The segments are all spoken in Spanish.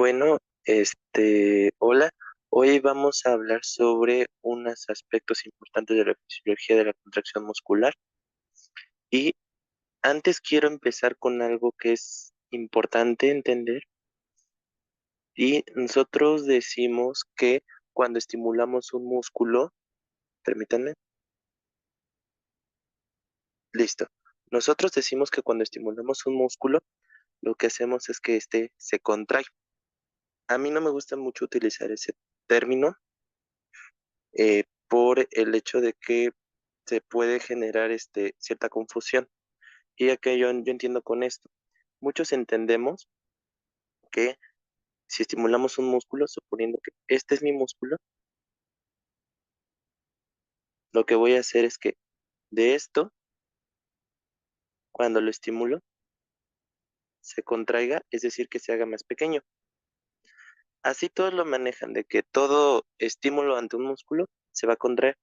Bueno, hola. Hoy vamos a hablar sobre unos aspectos importantes de la fisiología de la contracción muscular. Y antes quiero empezar con algo que es importante entender. Y nosotros decimos que cuando estimulamos un músculo, permítanme, listo. Nosotros decimos que cuando estimulamos un músculo, lo que hacemos es que éste se contrae. A mí no me gusta mucho utilizar ese término por el hecho de que se puede generar cierta confusión. Y ya que yo entiendo con esto, muchos entendemos que si estimulamos un músculo, suponiendo que este es mi músculo, lo que voy a hacer es que de esto, cuando lo estimulo, se contraiga, es decir, que se haga más pequeño. Así todos lo manejan, de que todo estímulo ante un músculo se va a contraer.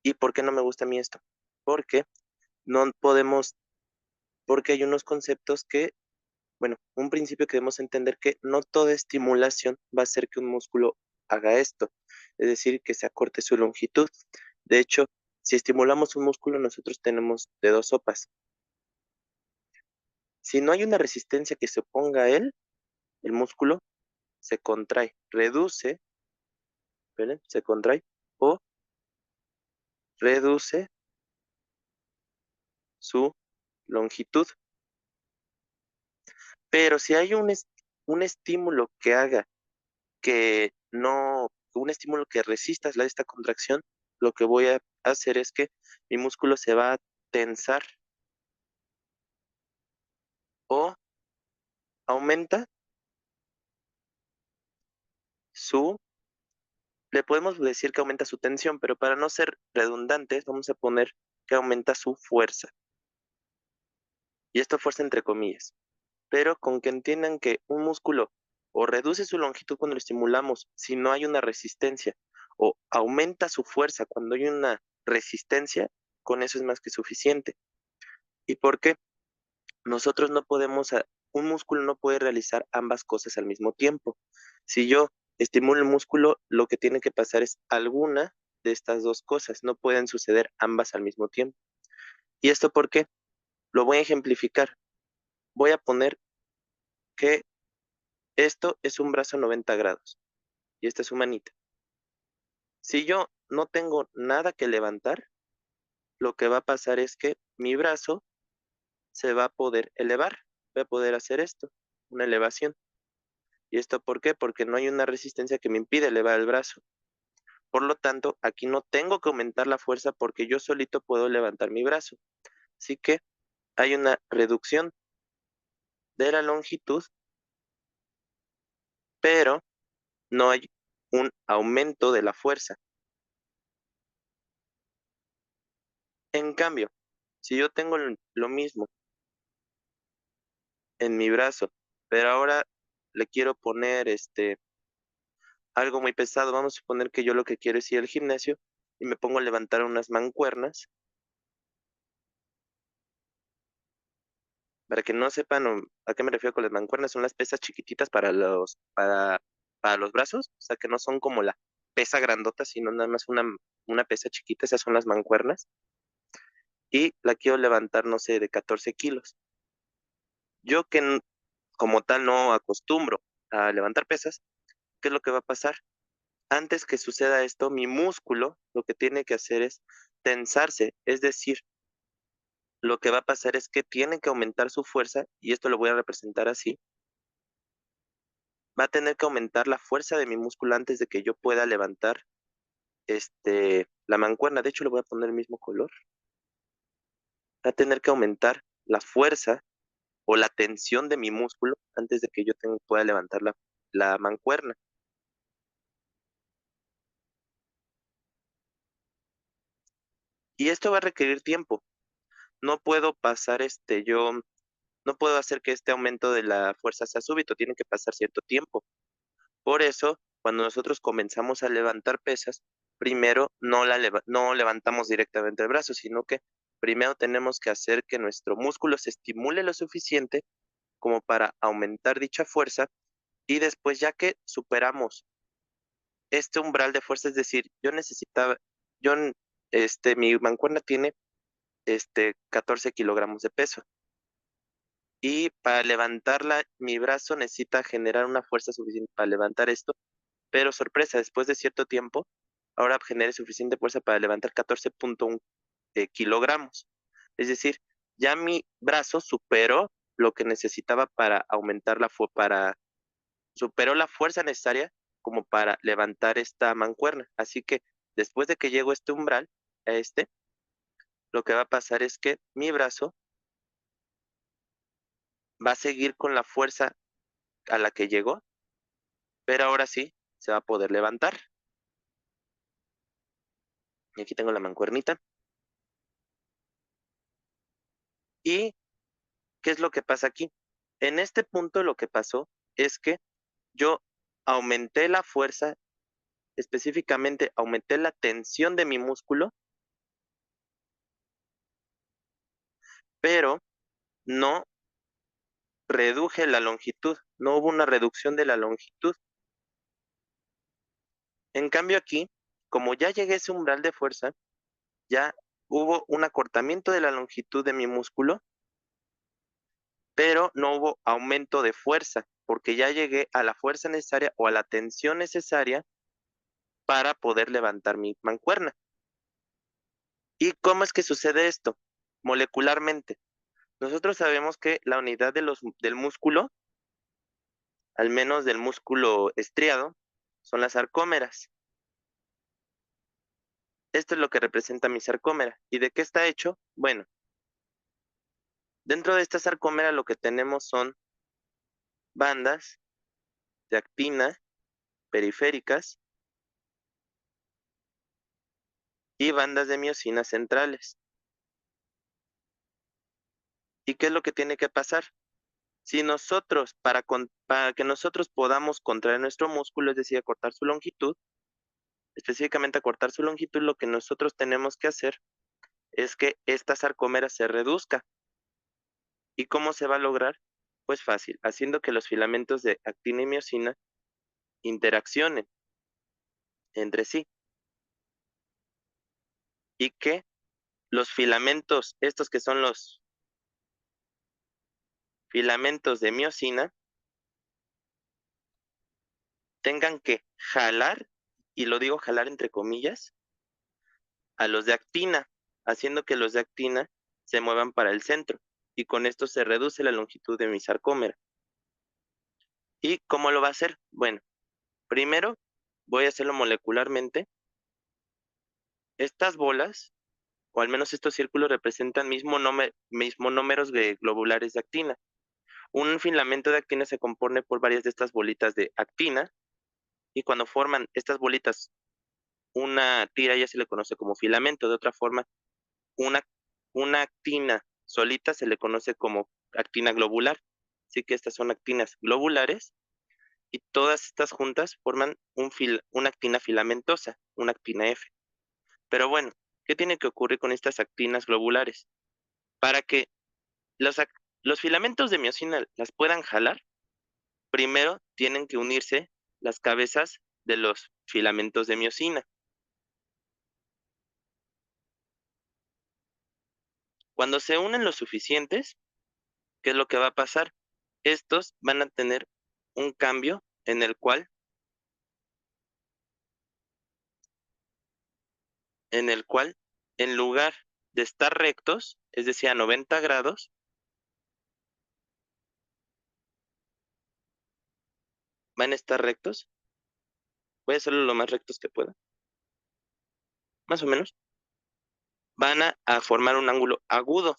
¿Y por qué no me gusta a mí esto? Porque no podemos, porque hay unos conceptos que, bueno, un principio que debemos entender que no toda estimulación va a hacer que un músculo haga esto, es decir, que se acorte su longitud. De hecho, si estimulamos un músculo, nosotros tenemos de dos sopas. Si no hay una resistencia que se oponga a él, el músculo se contrae, reduce, ¿ven? Se contrae o reduce su longitud. Pero si hay un estímulo que haga que no, un estímulo que resista esta contracción, lo que voy a hacer es que mi músculo se va a tensar o aumenta su, le podemos decir que aumenta su tensión, pero para no ser redundantes, vamos a poner que aumenta su fuerza. Y esto fuerza entre comillas. Pero con que entiendan que un músculo o reduce su longitud cuando lo estimulamos si no hay una resistencia, o aumenta su fuerza cuando hay una resistencia, con eso es más que suficiente. ¿Y por qué? Nosotros no podemos, un músculo no puede realizar ambas cosas al mismo tiempo. Si yo estimulo el músculo, lo que tiene que pasar es alguna de estas dos cosas, no pueden suceder ambas al mismo tiempo. ¿Y esto por qué? Lo voy a ejemplificar. Voy a poner que esto es un brazo a 90 grados y esta es su manita. Si yo no tengo nada que levantar, lo que va a pasar es que mi brazo se va a poder elevar, voy a poder hacer esto, una elevación. ¿Y esto por qué? Porque no hay una resistencia que me impide elevar el brazo. Por lo tanto, aquí no tengo que aumentar la fuerza porque yo solito puedo levantar mi brazo. Así que hay una reducción de la longitud, pero no hay un aumento de la fuerza. En cambio, si yo tengo lo mismo en mi brazo, pero ahora le quiero poner algo muy pesado, vamos a suponer que yo lo que quiero es ir al gimnasio y me pongo a levantar unas mancuernas. Para que no sepan a qué me refiero con las mancuernas, son las pesas chiquititas para los brazos, o sea, que no son como la pesa grandota, sino nada más una pesa chiquita, esas son las mancuernas, y la quiero levantar, no sé, de 14 kilos. Yo que como tal no acostumbro a levantar pesas, ¿qué es lo que va a pasar? Antes que suceda esto, mi músculo lo que tiene que hacer es tensarse, es decir, lo que va a pasar es que tiene que aumentar su fuerza, y esto lo voy a representar así. Va a tener que aumentar la fuerza de mi músculo antes de que yo pueda levantar la mancuerna. De hecho, le voy a poner el mismo color. Va a tener que aumentar la fuerza o la tensión de mi músculo antes de que yo pueda levantar la mancuerna. Y esto va a requerir tiempo. No puedo pasar no puedo hacer que este aumento de la fuerza sea súbito, tiene que pasar cierto tiempo. Por eso, cuando nosotros comenzamos a levantar pesas, primero no levantamos directamente el brazo, sino que primero tenemos que hacer que nuestro músculo se estimule lo suficiente como para aumentar dicha fuerza Y después, ya que superamos este umbral de fuerza, es decir, yo necesitaba, yo, mi mancuerna tiene, 14 kilogramos de peso. Y para levantarla, mi brazo necesita generar una fuerza suficiente para levantar esto, pero sorpresa, después de cierto tiempo, ahora genere suficiente fuerza para levantar 14.1 kilogramos. Es decir, ya mi brazo superó lo que necesitaba para aumentar superó la fuerza necesaria como para levantar esta mancuerna. Así que después de que llego a este umbral, a lo que va a pasar es que mi brazo va a seguir con la fuerza a la que llegó, pero ahora sí se va a poder levantar. Y aquí tengo la mancuernita. ¿Y qué es lo que pasa aquí? En este punto lo que pasó es que yo aumenté la fuerza, específicamente aumenté la tensión de mi músculo, pero no reduje la longitud, no hubo una reducción de la longitud. En cambio aquí, como ya llegué a ese umbral de fuerza, ya hubo un acortamiento de la longitud de mi músculo, pero no hubo aumento de fuerza, porque ya llegué a la fuerza necesaria o a la tensión necesaria para poder levantar mi mancuerna. ¿Y cómo es que sucede esto? Molecularmente. Nosotros sabemos que la unidad del músculo, al menos del músculo estriado, son las sarcómeras. Esto es lo que representa mi sarcómera. ¿Y de qué está hecho? Bueno, dentro de esta sarcómera lo que tenemos son bandas de actina periféricas y bandas de miosina centrales. ¿Y qué es lo que tiene que pasar? Si nosotros, para que nosotros podamos contraer nuestro músculo, es decir, acortar su longitud, específicamente acortar su longitud, lo que nosotros tenemos que hacer es que esta sarcómera se reduzca. ¿Y cómo se va a lograr? Pues fácil, haciendo que los filamentos de actina y miosina interaccionen entre sí y que los filamentos, estos que son los filamentos de miosina, tengan que jalar, y lo digo jalar entre comillas, a los de actina, haciendo que los de actina se muevan para el centro. Y con esto se reduce la longitud de mi sarcómera. ¿Y cómo lo va a hacer? Bueno, primero voy a hacerlo molecularmente. Estas bolas, o al menos estos círculos, representan mismonómeros globulares de actina. Un filamento de actina se compone por varias de estas bolitas de actina, y cuando forman estas bolitas una tira, ya se le conoce como filamento. De otra forma, una, una actina solita se le conoce como actina globular. Así que estas son actinas globulares y todas estas juntas forman una actina filamentosa, una actina F. Pero bueno, ¿qué tiene que ocurrir con estas actinas globulares? Para que los filamentos de miosina las puedan jalar, primero tienen que unirse las cabezas de los filamentos de miosina. Cuando se unen los suficientes, ¿qué es lo que va a pasar? Estos van a tener un cambio en el cual, en lugar de estar rectos, es decir, a 90 grados, van a estar rectos. Voy a hacerlo lo más rectos que pueda, más o menos. Van a formar un ángulo agudo.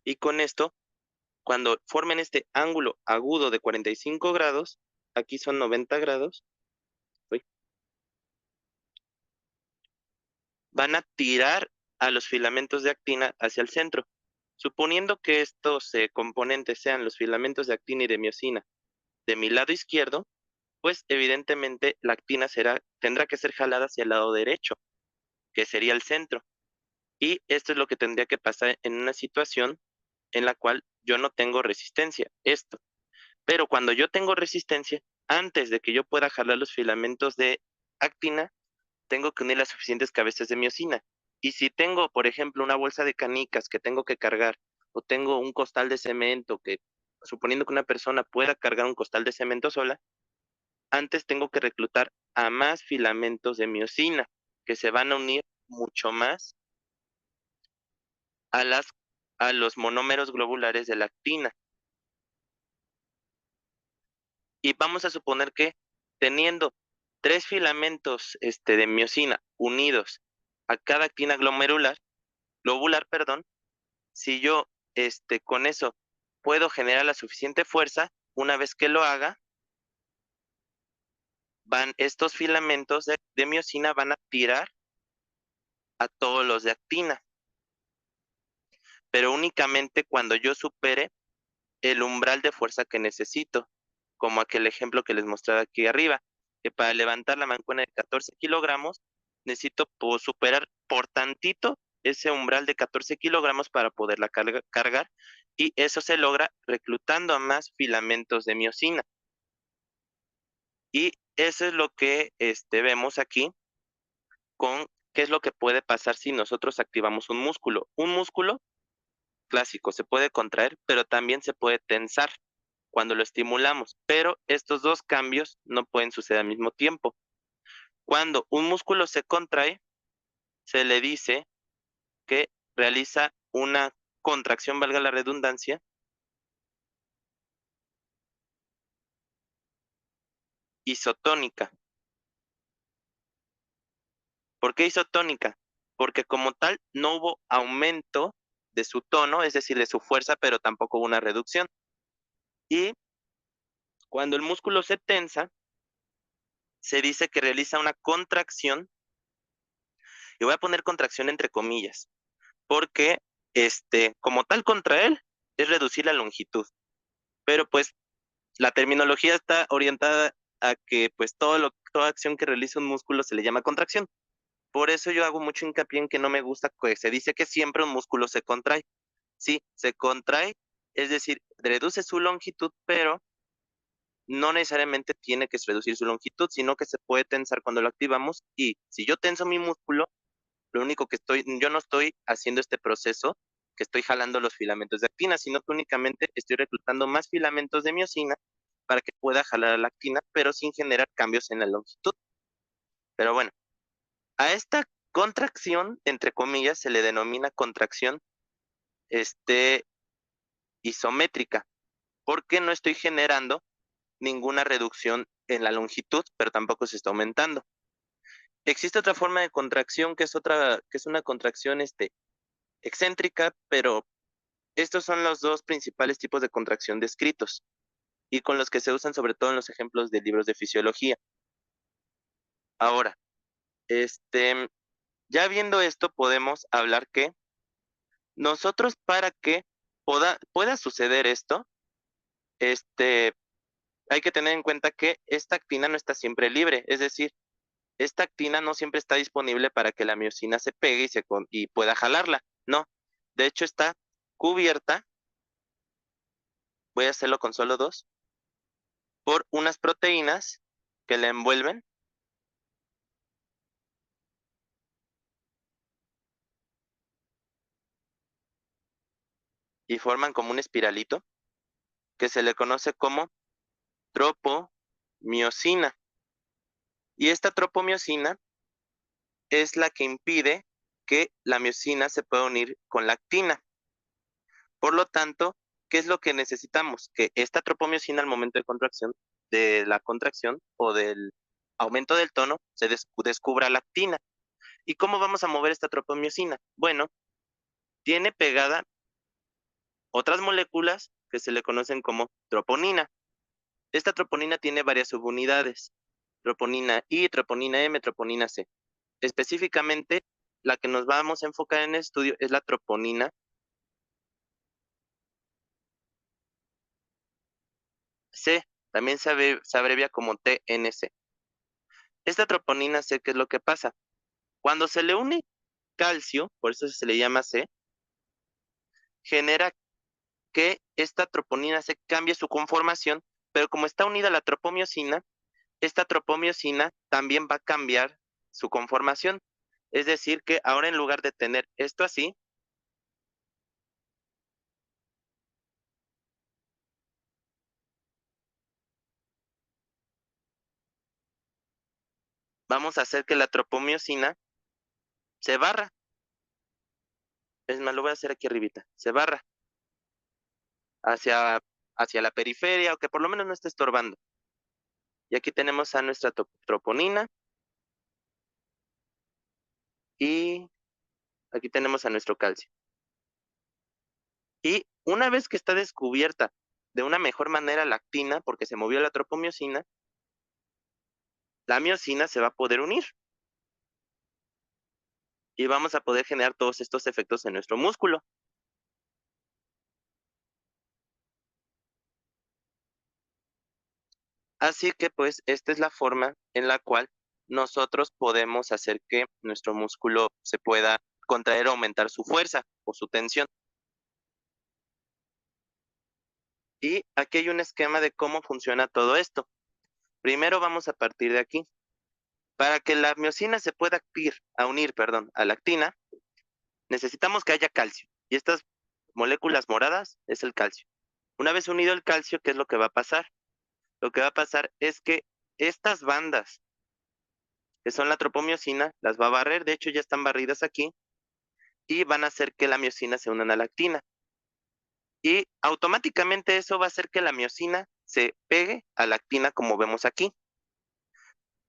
Y con esto, cuando formen este ángulo agudo de 45 grados, aquí son 90 grados, uy, van a tirar a los filamentos de actina hacia el centro. Suponiendo que estos componentes sean los filamentos de actina y de miosina de mi lado izquierdo, pues evidentemente la actina tendrá que ser jalada hacia el lado derecho, que sería el centro. Y esto es lo que tendría que pasar en una situación en la cual yo no tengo resistencia, esto. Pero cuando yo tengo resistencia, antes de que yo pueda jalar los filamentos de actina, tengo que unir las suficientes cabezas de miosina. Y si tengo, por ejemplo, una bolsa de canicas que tengo que cargar, o tengo un costal de cemento que, suponiendo que una persona pueda cargar un costal de cemento sola, antes tengo que reclutar a más filamentos de miosina, que se van a unir mucho más a las, a los monómeros globulares de la actina. Y vamos a suponer que teniendo 3 filamentos de miosina unidos a cada actina globular, perdón, si yo con eso puedo generar la suficiente fuerza, una vez que lo haga, estos filamentos de miosina van a tirar a todos los de actina, pero únicamente cuando yo supere el umbral de fuerza que necesito, como aquel ejemplo que les mostraba aquí arriba, que para levantar la mancuerna de 14 kilogramos, necesito superar por tantito ese umbral de 14 kilogramos para poderla cargar, y eso se logra reclutando a más filamentos de miosina. Y eso es lo que vemos aquí con qué es lo que puede pasar si nosotros activamos un músculo. Un músculo clásico se puede contraer, pero también se puede tensar cuando lo estimulamos, pero estos dos cambios no pueden suceder al mismo tiempo. Cuando un músculo se contrae, se le dice que realiza una contracción, valga la redundancia, isotónica. ¿Por qué isotónica? Porque como tal no hubo aumento de su tono, es decir, de su fuerza, pero tampoco hubo una reducción. Y cuando el músculo se tensa, se dice que realiza una contracción, y voy a poner contracción entre comillas, porque como tal contra él es reducir la longitud, pero pues la terminología está orientada a que pues toda acción que realiza un músculo se le llama contracción. Por eso yo hago mucho hincapié en que no me gusta que se dice que siempre un músculo se contrae. Sí, se contrae, es decir, reduce su longitud, pero no necesariamente tiene que reducir su longitud, sino que se puede tensar cuando lo activamos. Y si yo tenso mi músculo, lo único que yo no estoy haciendo este proceso, que estoy jalando los filamentos de actina, sino que únicamente estoy reclutando más filamentos de miosina para que pueda jalar la actina, pero sin generar cambios en la longitud. Pero bueno, a esta contracción, entre comillas, se le denomina contracción este, isométrica, porque no estoy generando ninguna reducción en la longitud, pero tampoco se está aumentando. Existe otra forma de contracción que es una contracción excéntrica, pero estos son los dos principales tipos de contracción descritos y con los que se usan sobre todo en los ejemplos de libros de fisiología. Ahora, ya viendo esto, podemos hablar que nosotros para que pueda suceder esto, este, hay que tener en cuenta que esta actina no está siempre libre, es decir, esta actina no siempre está disponible para que la miosina se pegue y pueda jalarla. No, de hecho está cubierta, voy a hacerlo con solo dos, por unas proteínas que la envuelven y forman como un espiralito que se le conoce como tropomiosina. Y esta tropomiosina es la que impide que la miosina se pueda unir con la actina. Por lo tanto, ¿qué es lo que necesitamos? Que esta tropomiosina al momento de la contracción o del aumento del tono, se descubra la actina. ¿Y cómo vamos a mover esta tropomiosina? Bueno, tiene pegada otras moléculas que se le conocen como troponina. Esta troponina tiene varias subunidades: troponina I, troponina M, troponina C. Específicamente, la que nos vamos a enfocar en el estudio es la troponina C, también se abrevia como TNC. Esta troponina C, ¿qué es lo que pasa? Cuando se le une calcio, por eso se le llama C, genera que esta troponina se cambie su conformación, pero como está unida a la tropomiosina, esta tropomiosina también va a cambiar su conformación. Es decir, que ahora en lugar de tener esto así, vamos a hacer que la tropomiosina se barra. Es más, lo voy a hacer aquí arribita. Se barra hacia, hacia la periferia o que por lo menos no esté estorbando. Y aquí tenemos a nuestra troponina y aquí tenemos a nuestro calcio. Y una vez que está descubierta de una mejor manera la actina, porque se movió la tropomiosina, la miosina se va a poder unir y vamos a poder generar todos estos efectos en nuestro músculo. Así que pues esta es la forma en la cual nosotros podemos hacer que nuestro músculo se pueda contraer o aumentar su fuerza o su tensión. Y aquí hay un esquema de cómo funciona todo esto. Primero vamos a partir de aquí. Para que la miosina se pueda unir, perdón, a la actina, necesitamos que haya calcio. Y estas moléculas moradas es el calcio. Una vez unido el calcio, ¿qué es lo que va a pasar? Lo que va a pasar es que estas bandas, que son la tropomiosina, las va a barrer, de hecho ya están barridas aquí, y van a hacer que la miosina se una a la actina. Y automáticamente eso va a hacer que la miosina se pegue a la actina como vemos aquí.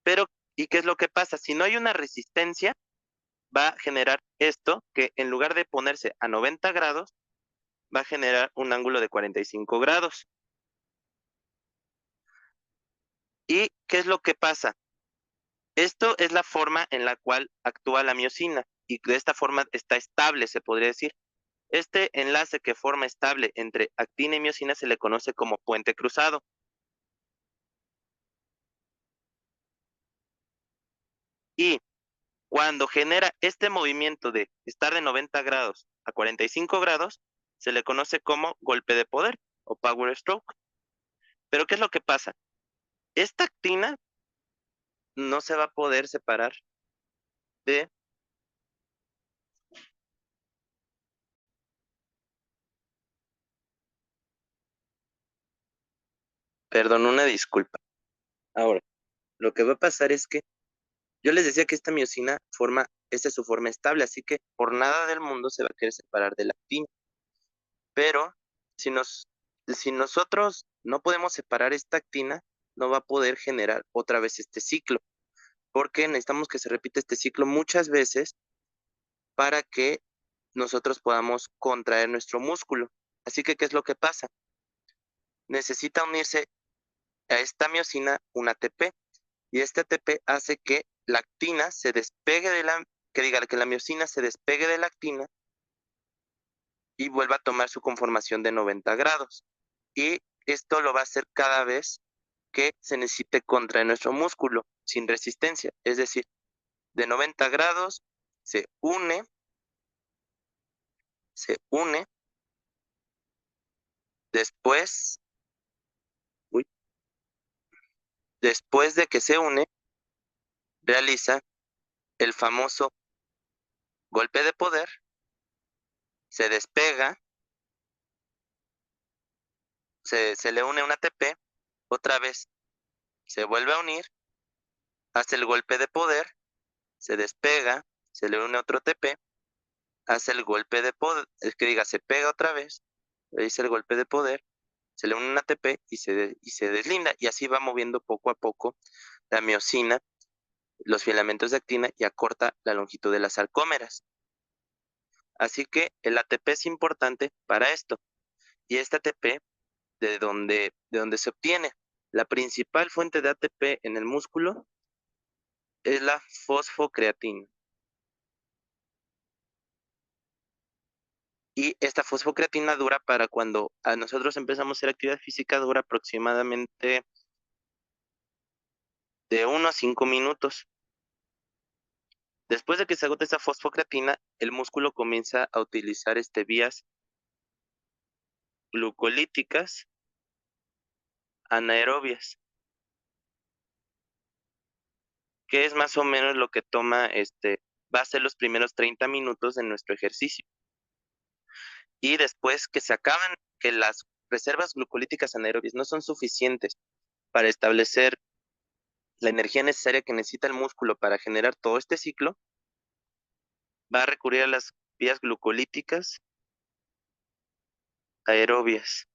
Pero, ¿y qué es lo que pasa? Si no hay una resistencia, va a generar esto, que en lugar de ponerse a 90 grados, va a generar un ángulo de 45 grados. ¿Y qué es lo que pasa? Esto es la forma en la cual actúa la miosina y de esta forma está estable, se podría decir. Este enlace que forma estable entre actina y miosina se le conoce como puente cruzado. Y cuando genera este movimiento de estar de 90 grados a 45 grados, se le conoce como golpe de poder o power stroke. Pero ¿qué es lo que pasa? Esta actina no se va a poder separar de, perdón, una disculpa. Ahora, lo que va a pasar es que yo les decía que esta miosina esta es su forma estable, así que por nada del mundo se va a querer separar de la actina. Pero si si nosotros no podemos separar esta actina, no va a poder generar otra vez este ciclo, porque necesitamos que se repita este ciclo muchas veces para que nosotros podamos contraer nuestro músculo. Así que, ¿qué es lo que pasa? Necesita unirse a esta miosina un ATP y este ATP hace que la actina se despegue que diga que la miosina se despegue de la actina y vuelva a tomar su conformación de 90 grados. Y esto lo va a hacer cada vez que se necesite contraer nuestro músculo sin resistencia. Es decir, de 90 grados se une, después, uy, después de que se une, realiza el famoso golpe de poder, se despega, se le une un ATP, otra vez se vuelve a unir, hace el golpe de poder, se despega, se le une otro ATP, hace el golpe de poder, es que diga, se pega otra vez, le dice el golpe de poder, se le une un ATP y se deslinda, y así va moviendo poco a poco la miosina, los filamentos de actina y acorta la longitud de las sarcómeras. Así que el ATP es importante para esto, y este ATP, de donde se obtiene? La principal fuente de ATP en el músculo es la fosfocreatina. Y esta fosfocreatina dura para cuando a nosotros empezamos a hacer actividad física, dura aproximadamente de 1 a 5 minutos. Después de que se agota esa fosfocreatina, el músculo comienza a utilizar vías glucolíticas anaerobias, que es más o menos lo que toma va a ser los primeros 30 minutos de nuestro ejercicio. Y después que se acaban, que las reservas glucolíticas anaerobias no son suficientes para establecer la energía necesaria que necesita el músculo para generar todo este ciclo, va a recurrir a las vías glucolíticas aerobias.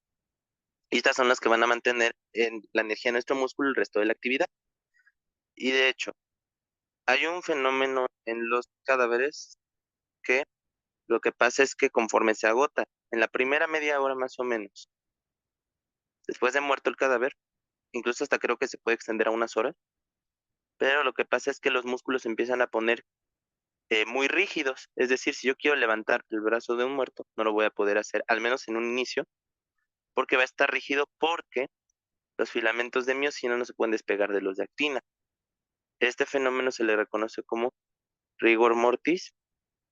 Y estas son las que van a mantener en la energía de nuestro músculo el resto de la actividad. Y de hecho, hay un fenómeno en los cadáveres que lo que pasa es que conforme se agota, en la primera media hora más o menos, después de muerto el cadáver, incluso hasta creo que se puede extender a unas horas, pero lo que pasa es que los músculos empiezan a poner muy rígidos. Es decir, si yo quiero levantar el brazo de un muerto, no lo voy a poder hacer, al menos en un inicio, porque va a estar rígido porque los filamentos de miocina no se pueden despegar de los de actina. Este fenómeno se le reconoce como rigor mortis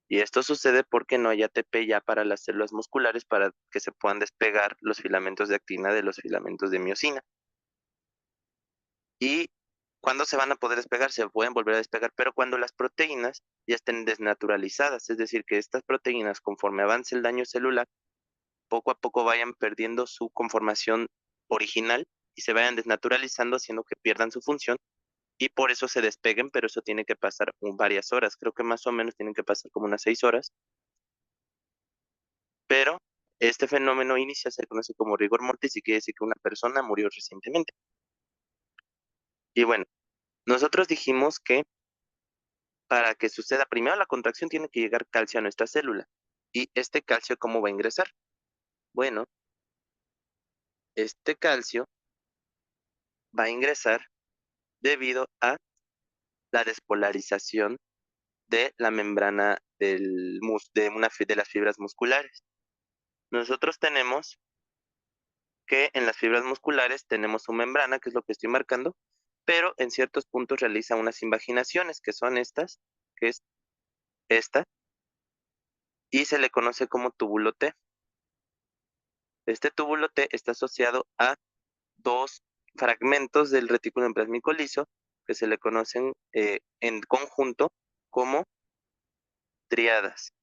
y esto sucede porque no hay ATP ya para las células musculares para que se puedan despegar los filamentos de actina de los filamentos de miocina. Y cuando se van a poder despegar, se pueden volver a despegar, pero cuando las proteínas ya estén desnaturalizadas, es decir, que estas proteínas, conforme avance el daño celular, poco a poco vayan perdiendo su conformación original y se vayan desnaturalizando, haciendo que pierdan su función y por eso se despeguen, pero eso tiene que pasar varias horas. Creo que más o menos tienen que pasar como unas 6 horas, pero este fenómeno inicial se conoce como rigor mortis y quiere decir que una persona murió recientemente. Y bueno, nosotros dijimos que para que suceda primero la contracción tiene que llegar calcio a nuestra célula. ¿Y este calcio cómo va a ingresar? Bueno, este calcio va a ingresar debido a la despolarización de la membrana de las fibras musculares. Nosotros tenemos que en las fibras musculares tenemos su membrana, que es lo que estoy marcando, pero en ciertos puntos realiza unas invaginaciones, que son estas, que es esta, y se le conoce como túbulo T. Este túbulo T está asociado a dos fragmentos del retículo endoplasmico liso, que se le conocen en conjunto como triadas.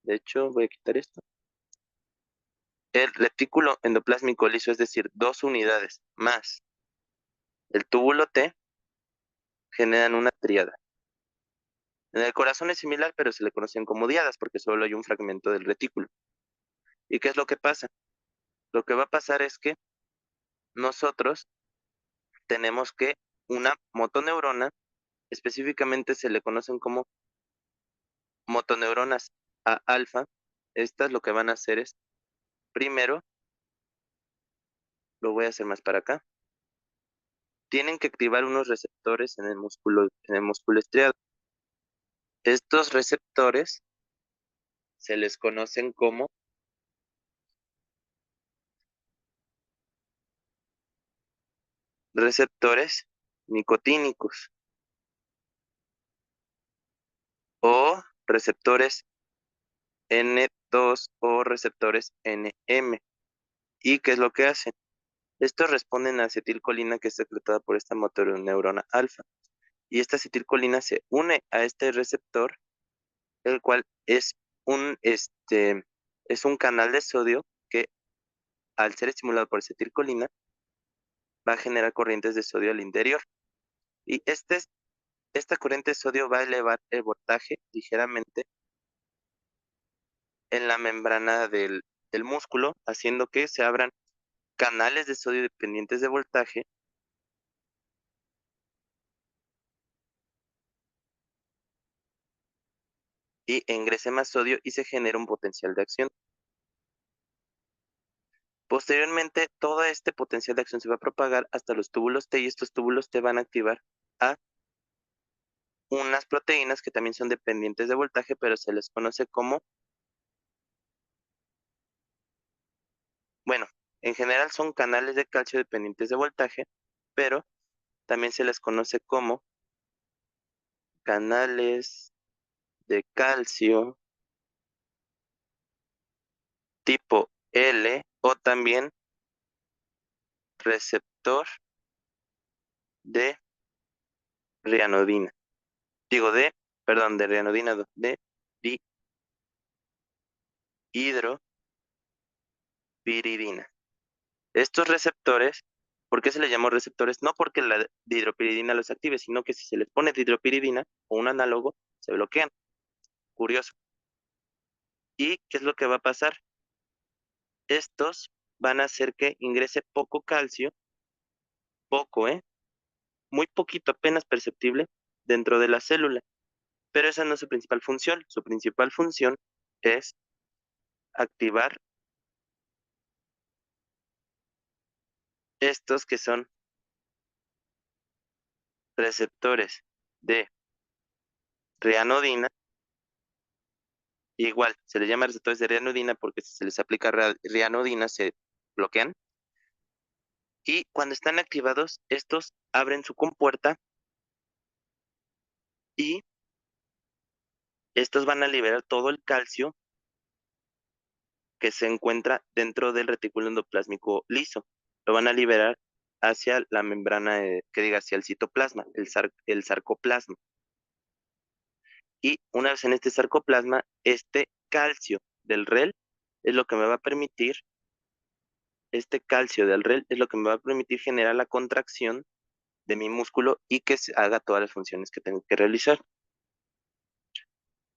De hecho, voy a quitar esto. El retículo endoplásmico liso, es decir, dos unidades más el túbulo T, generan una tríada. En el corazón es similar, pero se le conocen como diadas porque solo hay un fragmento del retículo. ¿Y qué es lo que pasa? Lo que va a pasar es que nosotros tenemos que una motoneurona, específicamente se le conocen como motoneuronas A alfa, estas lo que van a hacer es, primero, lo voy a hacer más para acá, tienen que activar unos receptores en el músculo estriado. Estos receptores se les conocen como receptores nicotínicos o receptores N2 o receptores NM. ¿Y qué es lo que hacen? Estos responden a acetilcolina que es secretada por esta motoneurona alfa. Y esta acetilcolina se une a este receptor, el cual es un canal de sodio que al ser estimulado por acetilcolina va a generar corrientes de sodio al interior. Y esta corriente de sodio va a elevar el voltaje ligeramente en la membrana del músculo, haciendo que se abran canales de sodio dependientes de voltaje y ingrese más sodio y se genera un potencial de acción. Posteriormente, todo este potencial de acción se va a propagar hasta los túbulos T y estos túbulos T van a activar a unas proteínas que también son dependientes de voltaje, pero se les conoce como, bueno, en general son canales de calcio dependientes de voltaje, pero también se les conoce como canales de calcio tipo L o también receptor de rianodina. Digo de rianodina, de dihidropiridina. Estos receptores, ¿por qué se les llamó receptores? No porque la dihidropiridina los active, sino que si se les pone dihidropiridina o un análogo, se bloquean. Curioso. ¿Y qué es lo que va a pasar? Estos van a hacer que ingrese poco calcio, poco, muy poquito, apenas perceptible, dentro de la célula. Pero esa no es su principal función. Su principal función es activar estos que son receptores de rianodina. Igual, se les llama receptores de rianodina porque si se les aplica rianodina se bloquean. Y cuando están activados, estos abren su compuerta y estos van a liberar todo el calcio que se encuentra dentro del retículo endoplásmico liso. Lo van a liberar hacia la membrana, que diga, hacia el citoplasma, el sarcoplasma. Y una vez en este sarcoplasma, este calcio del REL es lo que me va a permitir, este calcio del REL es lo que me va a permitir generar la contracción de mi músculo y que se haga todas las funciones que tengo que realizar.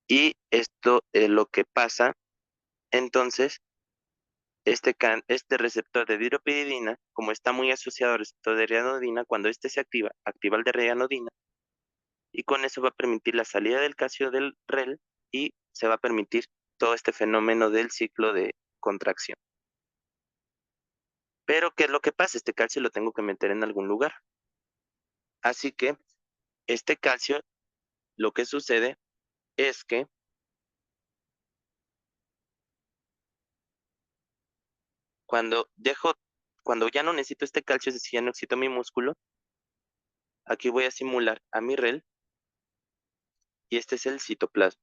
Y esto es lo que pasa. Entonces, este receptor de dihidropiridina, como está muy asociado al receptor de rianodina, cuando este se activa, activa el de rianodina, y con eso va a permitir la salida del calcio del REL y se va a permitir todo este fenómeno del ciclo de contracción. Pero, ¿qué es lo que pasa? Este calcio lo tengo que meter en algún lugar. Así que este calcio, lo que sucede es que cuando ya no necesito este calcio, es decir, ya no necesito mi músculo, aquí voy a simular a mi REL y este es el citoplasma.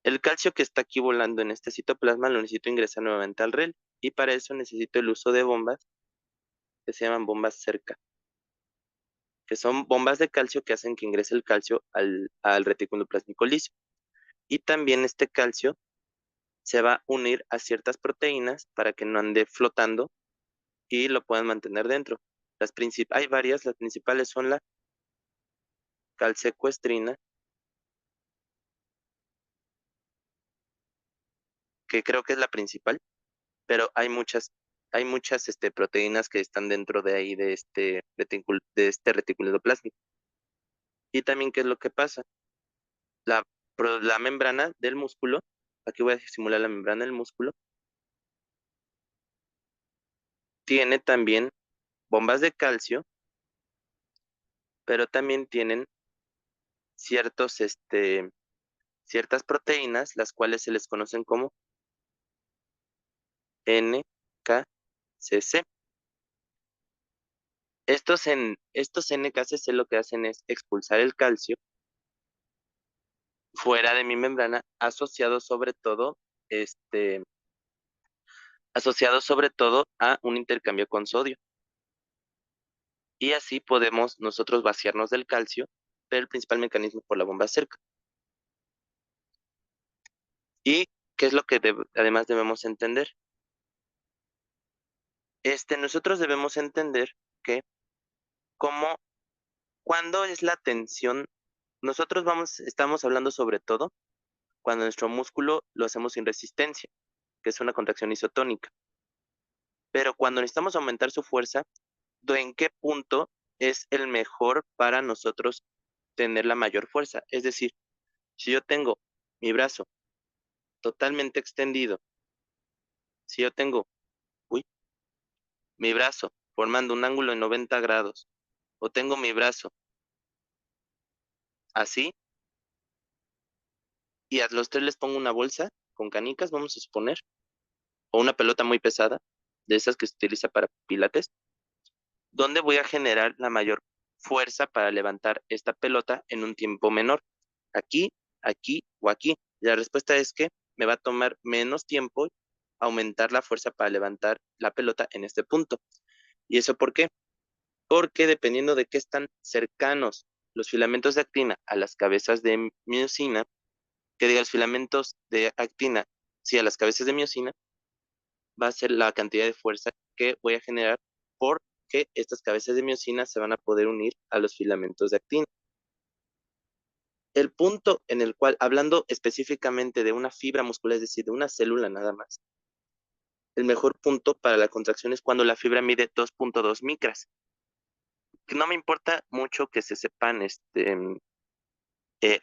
El calcio que está aquí volando en este citoplasma lo necesito ingresar nuevamente al REL y para eso necesito el uso de bombas que se llaman bombas cerca, que son bombas de calcio que hacen que ingrese el calcio al retículo plásmico liso. Y también este calcio se va a unir a ciertas proteínas para que no ande flotando y lo puedan mantener dentro. Hay varias, las principales son la calsecuestrina, que creo que es la principal, pero hay muchas proteínas que están dentro de ahí de este retículo endoplasmático. Y también, ¿qué es lo que pasa? La membrana del músculo, aquí voy a simular la membrana del músculo, tiene también bombas de calcio, pero también tienen ciertos, ciertas proteínas, las cuales se les conocen como NKCC. Estos NKCC lo que hacen es expulsar el calcio fuera de mi membrana, este, asociado sobre todo a un intercambio con sodio. Y así podemos nosotros vaciarnos del calcio, pero el principal mecanismo es por la bomba cerca. ¿Y qué es lo que además debemos entender? Nosotros debemos entender que como cuando es la tensión, estamos hablando sobre todo cuando nuestro músculo lo hacemos sin resistencia, que es una contracción isotónica. Pero cuando necesitamos aumentar su fuerza, ¿en qué punto es el mejor para nosotros tener la mayor fuerza? Es decir, si yo tengo mi brazo totalmente extendido, si yo tengo, uy, mi brazo formando un ángulo de 90 grados, o tengo mi brazo así, y a los tres les pongo una bolsa con canicas, vamos a suponer, o una pelota muy pesada, de esas que se utiliza para pilates, ¿dónde voy a generar la mayor fuerza para levantar esta pelota en un tiempo menor? aquí, aquí o aquí. Y la respuesta es que me va a tomar menos tiempo aumentar la fuerza para levantar la pelota en este punto. ¿Y eso por qué? Porque dependiendo de qué están cercanos los filamentos de actina a las cabezas de miosina, que diga los filamentos de actina, sí, a las cabezas de miosina, va a ser la cantidad de fuerza que voy a generar porque estas cabezas de miosina se van a poder unir a los filamentos de actina. El punto en el cual, hablando específicamente de una fibra muscular, es decir, de una célula nada más, el mejor punto para la contracción es cuando la fibra mide 2.2 micras. No me importa mucho que se sepan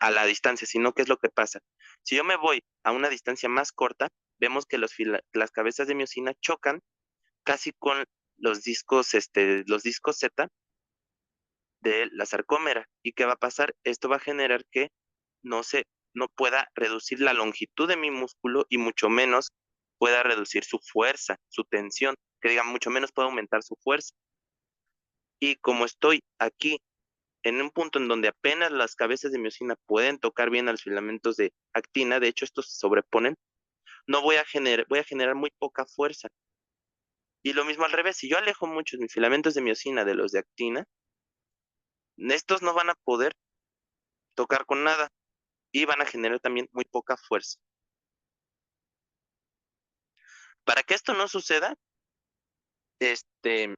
a la distancia, sino qué es lo que pasa. Si yo me voy a una distancia más corta, vemos que las cabezas de miosina chocan casi con los discos Z de la sarcómera. ¿Y qué va a pasar? Esto va a generar que no se, no pueda reducir la longitud de mi músculo y mucho menos pueda reducir su fuerza, su tensión, que diga, mucho menos pueda aumentar su fuerza. Y como estoy aquí en un punto en donde apenas las cabezas de miosina pueden tocar bien a los filamentos de actina, de hecho estos se sobreponen, no voy a generar muy poca fuerza. Y lo mismo al revés, si yo alejo mucho mis filamentos de miosina de los de actina, estos no van a poder tocar con nada y van a generar también muy poca fuerza. Para que esto no suceda, este,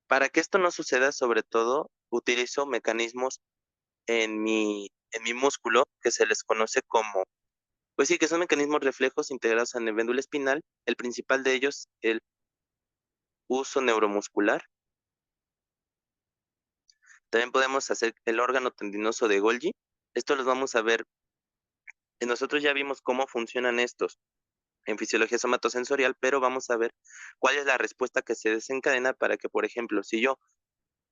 para que esto no suceda, sobre todo, utilizo mecanismos en mi músculo que se les conoce como, pues sí, que son mecanismos reflejos integrados en el péndulo espinal. El principal de ellos, el uso neuromuscular. También podemos hacer el órgano tendinoso de Golgi. Esto los vamos a ver. Nosotros ya vimos cómo funcionan estos en fisiología somatosensorial, pero vamos a ver cuál es la respuesta que se desencadena para que, por ejemplo, si yo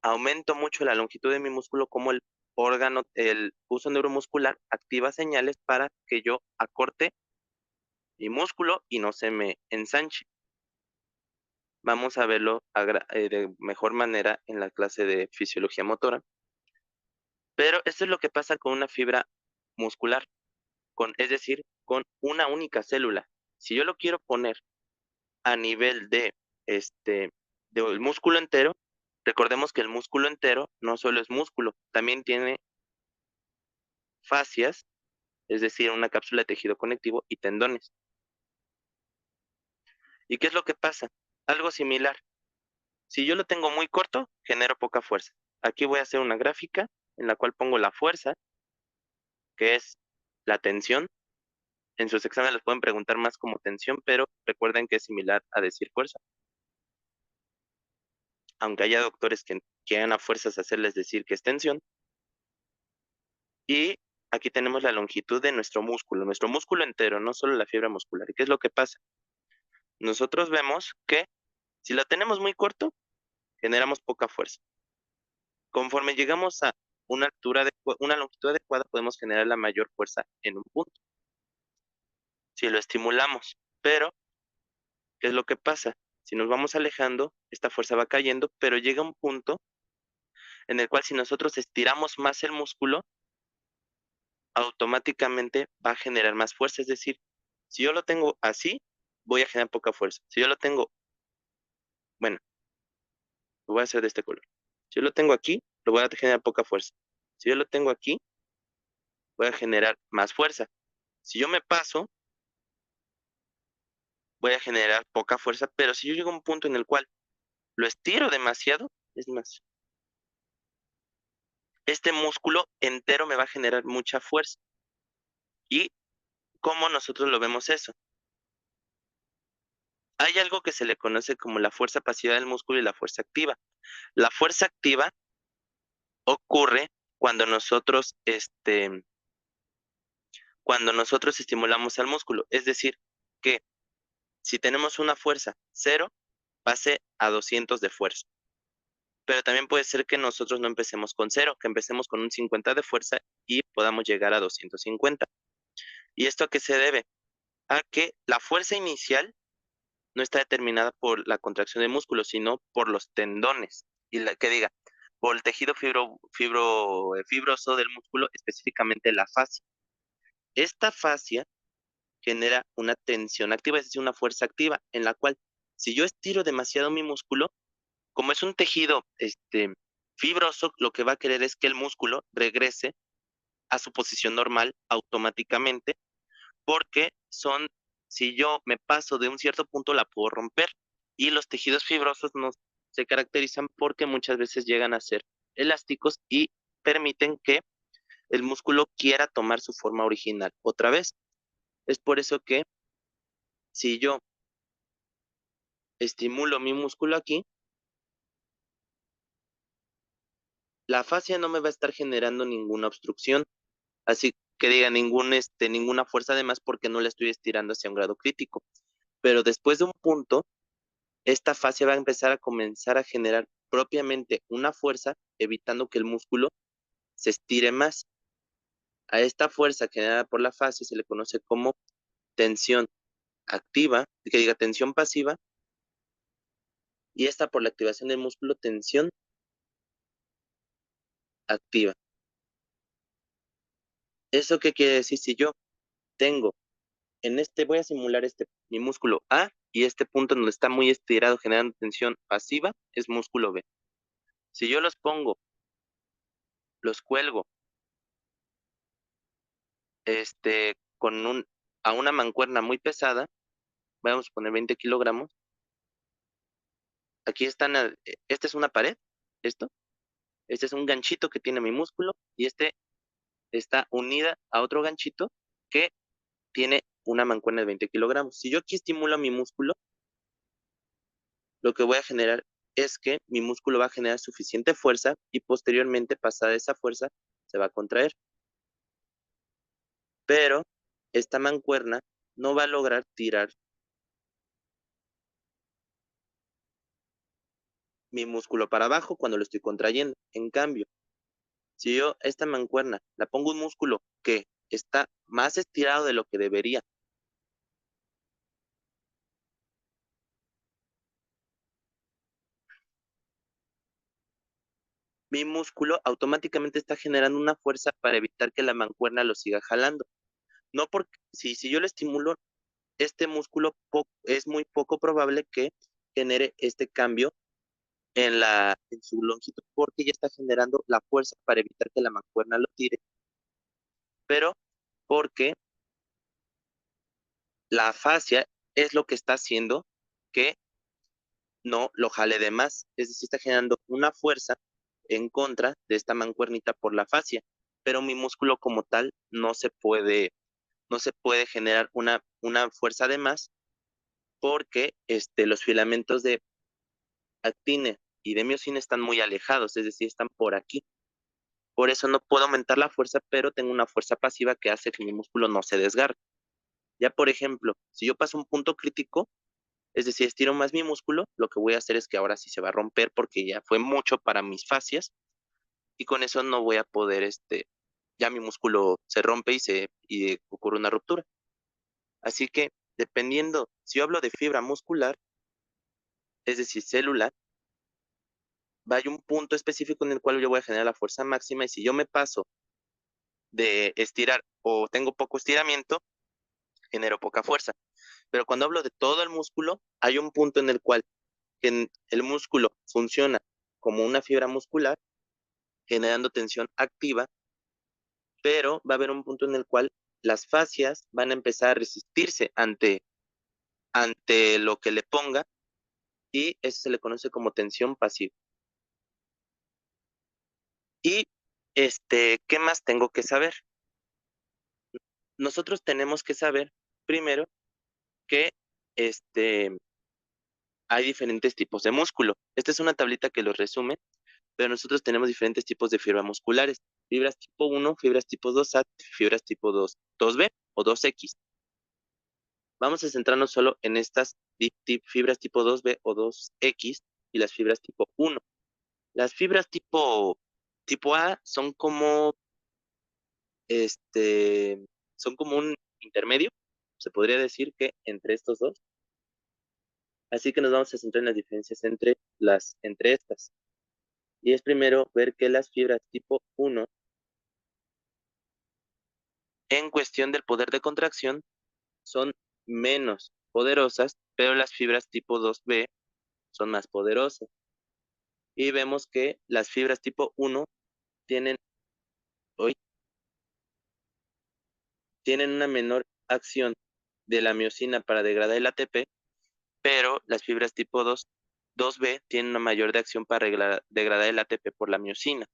aumento mucho la longitud de mi músculo, como el uso neuromuscular activa señales para que yo acorte mi músculo y no se me ensanche. Vamos a verlo de mejor manera en la clase de fisiología motora. Pero esto es lo que pasa con una fibra muscular, es decir, con una única célula. Si yo lo quiero poner a nivel del músculo entero, recordemos que el músculo entero no solo es músculo, también tiene fascias, es decir, una cápsula de tejido conectivo y tendones. ¿Y qué es lo que pasa? Algo similar. Si yo lo tengo muy corto, genero poca fuerza. Aquí voy a hacer una gráfica en la cual pongo la fuerza, que es la tensión. En sus exámenes les pueden preguntar más como tensión, pero recuerden que es similar a decir fuerza. Aunque haya doctores que quieran a fuerzas hacerles decir que es tensión. Y aquí tenemos la longitud de nuestro músculo entero, no solo la fibra muscular. ¿Y qué es lo que pasa? Nosotros vemos que si lo tenemos muy corto, generamos poca fuerza. Conforme llegamos a una longitud adecuada, podemos generar la mayor fuerza en un punto, si lo estimulamos. Pero, ¿qué es lo que pasa? Si nos vamos alejando, esta fuerza va cayendo, pero llega un punto en el cual si nosotros estiramos más el músculo, automáticamente va a generar más fuerza. Es decir, si yo lo tengo así, voy a generar poca fuerza. Si yo lo tengo, bueno, lo voy a hacer de este color. Si yo lo tengo aquí, lo voy a generar poca fuerza. Si yo lo tengo aquí, voy a generar más fuerza. Si yo me paso, voy a generar poca fuerza, pero si yo llego a un punto en el cual lo estiro demasiado, es más, este músculo entero me va a generar mucha fuerza. ¿Y cómo nosotros lo vemos eso? Hay algo que se le conoce como la fuerza pasiva del músculo y la fuerza activa. La fuerza activa ocurre cuando cuando nosotros estimulamos al músculo. Es decir, que si tenemos una fuerza 0, pase a 200 de fuerza. Pero también puede ser que nosotros no empecemos con 0, que empecemos con un 50 de fuerza y podamos llegar a 250. ¿Y esto a qué se debe? A que la fuerza inicial no está determinada por la contracción del músculo, sino por los tendones. Y que diga, por el tejido fibroso del músculo, específicamente la fascia. Esta fascia genera una tensión activa, es decir, una fuerza activa, en la cual si yo estiro demasiado mi músculo, como es un tejido fibroso, lo que va a querer es que el músculo regrese a su posición normal automáticamente, porque si yo me paso de un cierto punto, la puedo romper. Y los tejidos fibrosos no se caracterizan porque muchas veces llegan a ser elásticos y permiten que el músculo quiera tomar su forma original otra vez. Es por eso que si yo estimulo mi músculo aquí, la fascia no me va a estar generando ninguna obstrucción, así que diga ninguna fuerza de más porque no la estoy estirando hacia un grado crítico. Pero después de un punto, esta fascia va a comenzar a generar propiamente una fuerza, evitando que el músculo se estire más. A esta fuerza generada por la fascia se le conoce como tensión activa, que diga tensión pasiva, y esta por la activación del músculo, tensión activa. ¿Eso qué quiere decir? Si yo tengo voy a simular mi músculo A, y este punto donde está muy estirado generando tensión pasiva es músculo B. Si yo los cuelgo, a una mancuerna muy pesada, vamos a poner 20 kilogramos, aquí esta es una pared, esto, este es un ganchito que tiene mi músculo, y está unida a otro ganchito que tiene una mancuerna de 20 kilogramos. Si yo aquí estimulo a mi músculo, lo que voy a generar es que mi músculo va a generar suficiente fuerza y posteriormente, pasada esa fuerza, se va a contraer. Pero esta mancuerna no va a lograr tirar mi músculo para abajo cuando lo estoy contrayendo. En cambio, si yo esta mancuerna la pongo un músculo que está más estirado de lo que debería, mi músculo automáticamente está generando una fuerza para evitar que la mancuerna lo siga jalando. No porque, si yo lo estimulo, este músculo es muy poco probable que genere este cambio en su longitud, porque ya está generando la fuerza para evitar que la mancuerna lo tire, pero porque la fascia es lo que está haciendo que no lo jale de más, es decir, está generando una fuerza en contra de esta mancuernita por la fascia, pero mi músculo como tal no se puede generar una fuerza de más, porque los filamentos de actina y de miocina están muy alejados, es decir, están por aquí. Por eso no puedo aumentar la fuerza, pero tengo una fuerza pasiva que hace que mi músculo no se desgarre. Ya, por ejemplo, si yo paso un punto crítico, es decir, estiro más mi músculo, lo que voy a hacer es que ahora sí se va a romper porque ya fue mucho para mis fascias, y con eso no voy a poder, ya mi músculo se rompe y ocurre una ruptura. Así que, dependiendo, si yo hablo de fibra muscular, es decir, célula, va a haber un punto específico en el cual yo voy a generar la fuerza máxima, y si yo me paso de estirar o tengo poco estiramiento, genero poca fuerza. Pero cuando hablo de todo el músculo, hay un punto en el cual el músculo funciona como una fibra muscular, generando tensión activa, pero va a haber un punto en el cual las fascias van a empezar a resistirse ante lo que le ponga, y eso se le conoce como tensión pasiva. Y ¿qué más tengo que saber? Nosotros tenemos que saber primero que este, hay diferentes tipos de músculo. Esta es una tablita que los resume, pero nosotros tenemos diferentes tipos de fibras musculares. Fibras tipo 1, fibras tipo 2A, fibras tipo 2B o 2X. Vamos a centrarnos solo en estas fibras tipo 2B o 2X y las fibras tipo 1. Las fibras tipo A este, son como un intermedio, se podría decir que entre estos dos. Así que nos vamos a centrar en las diferencias entre estas. Y es primero ver que las fibras tipo 1, en cuestión del poder de contracción, son menos poderosas, pero las fibras tipo 2B son más poderosas. Y vemos que las fibras tipo 1 tienen, hoy, tienen una menor acción de la miosina para degradar el ATP, pero las fibras tipo 2B tienen una mayor de acción para degradar el ATP por la miosina.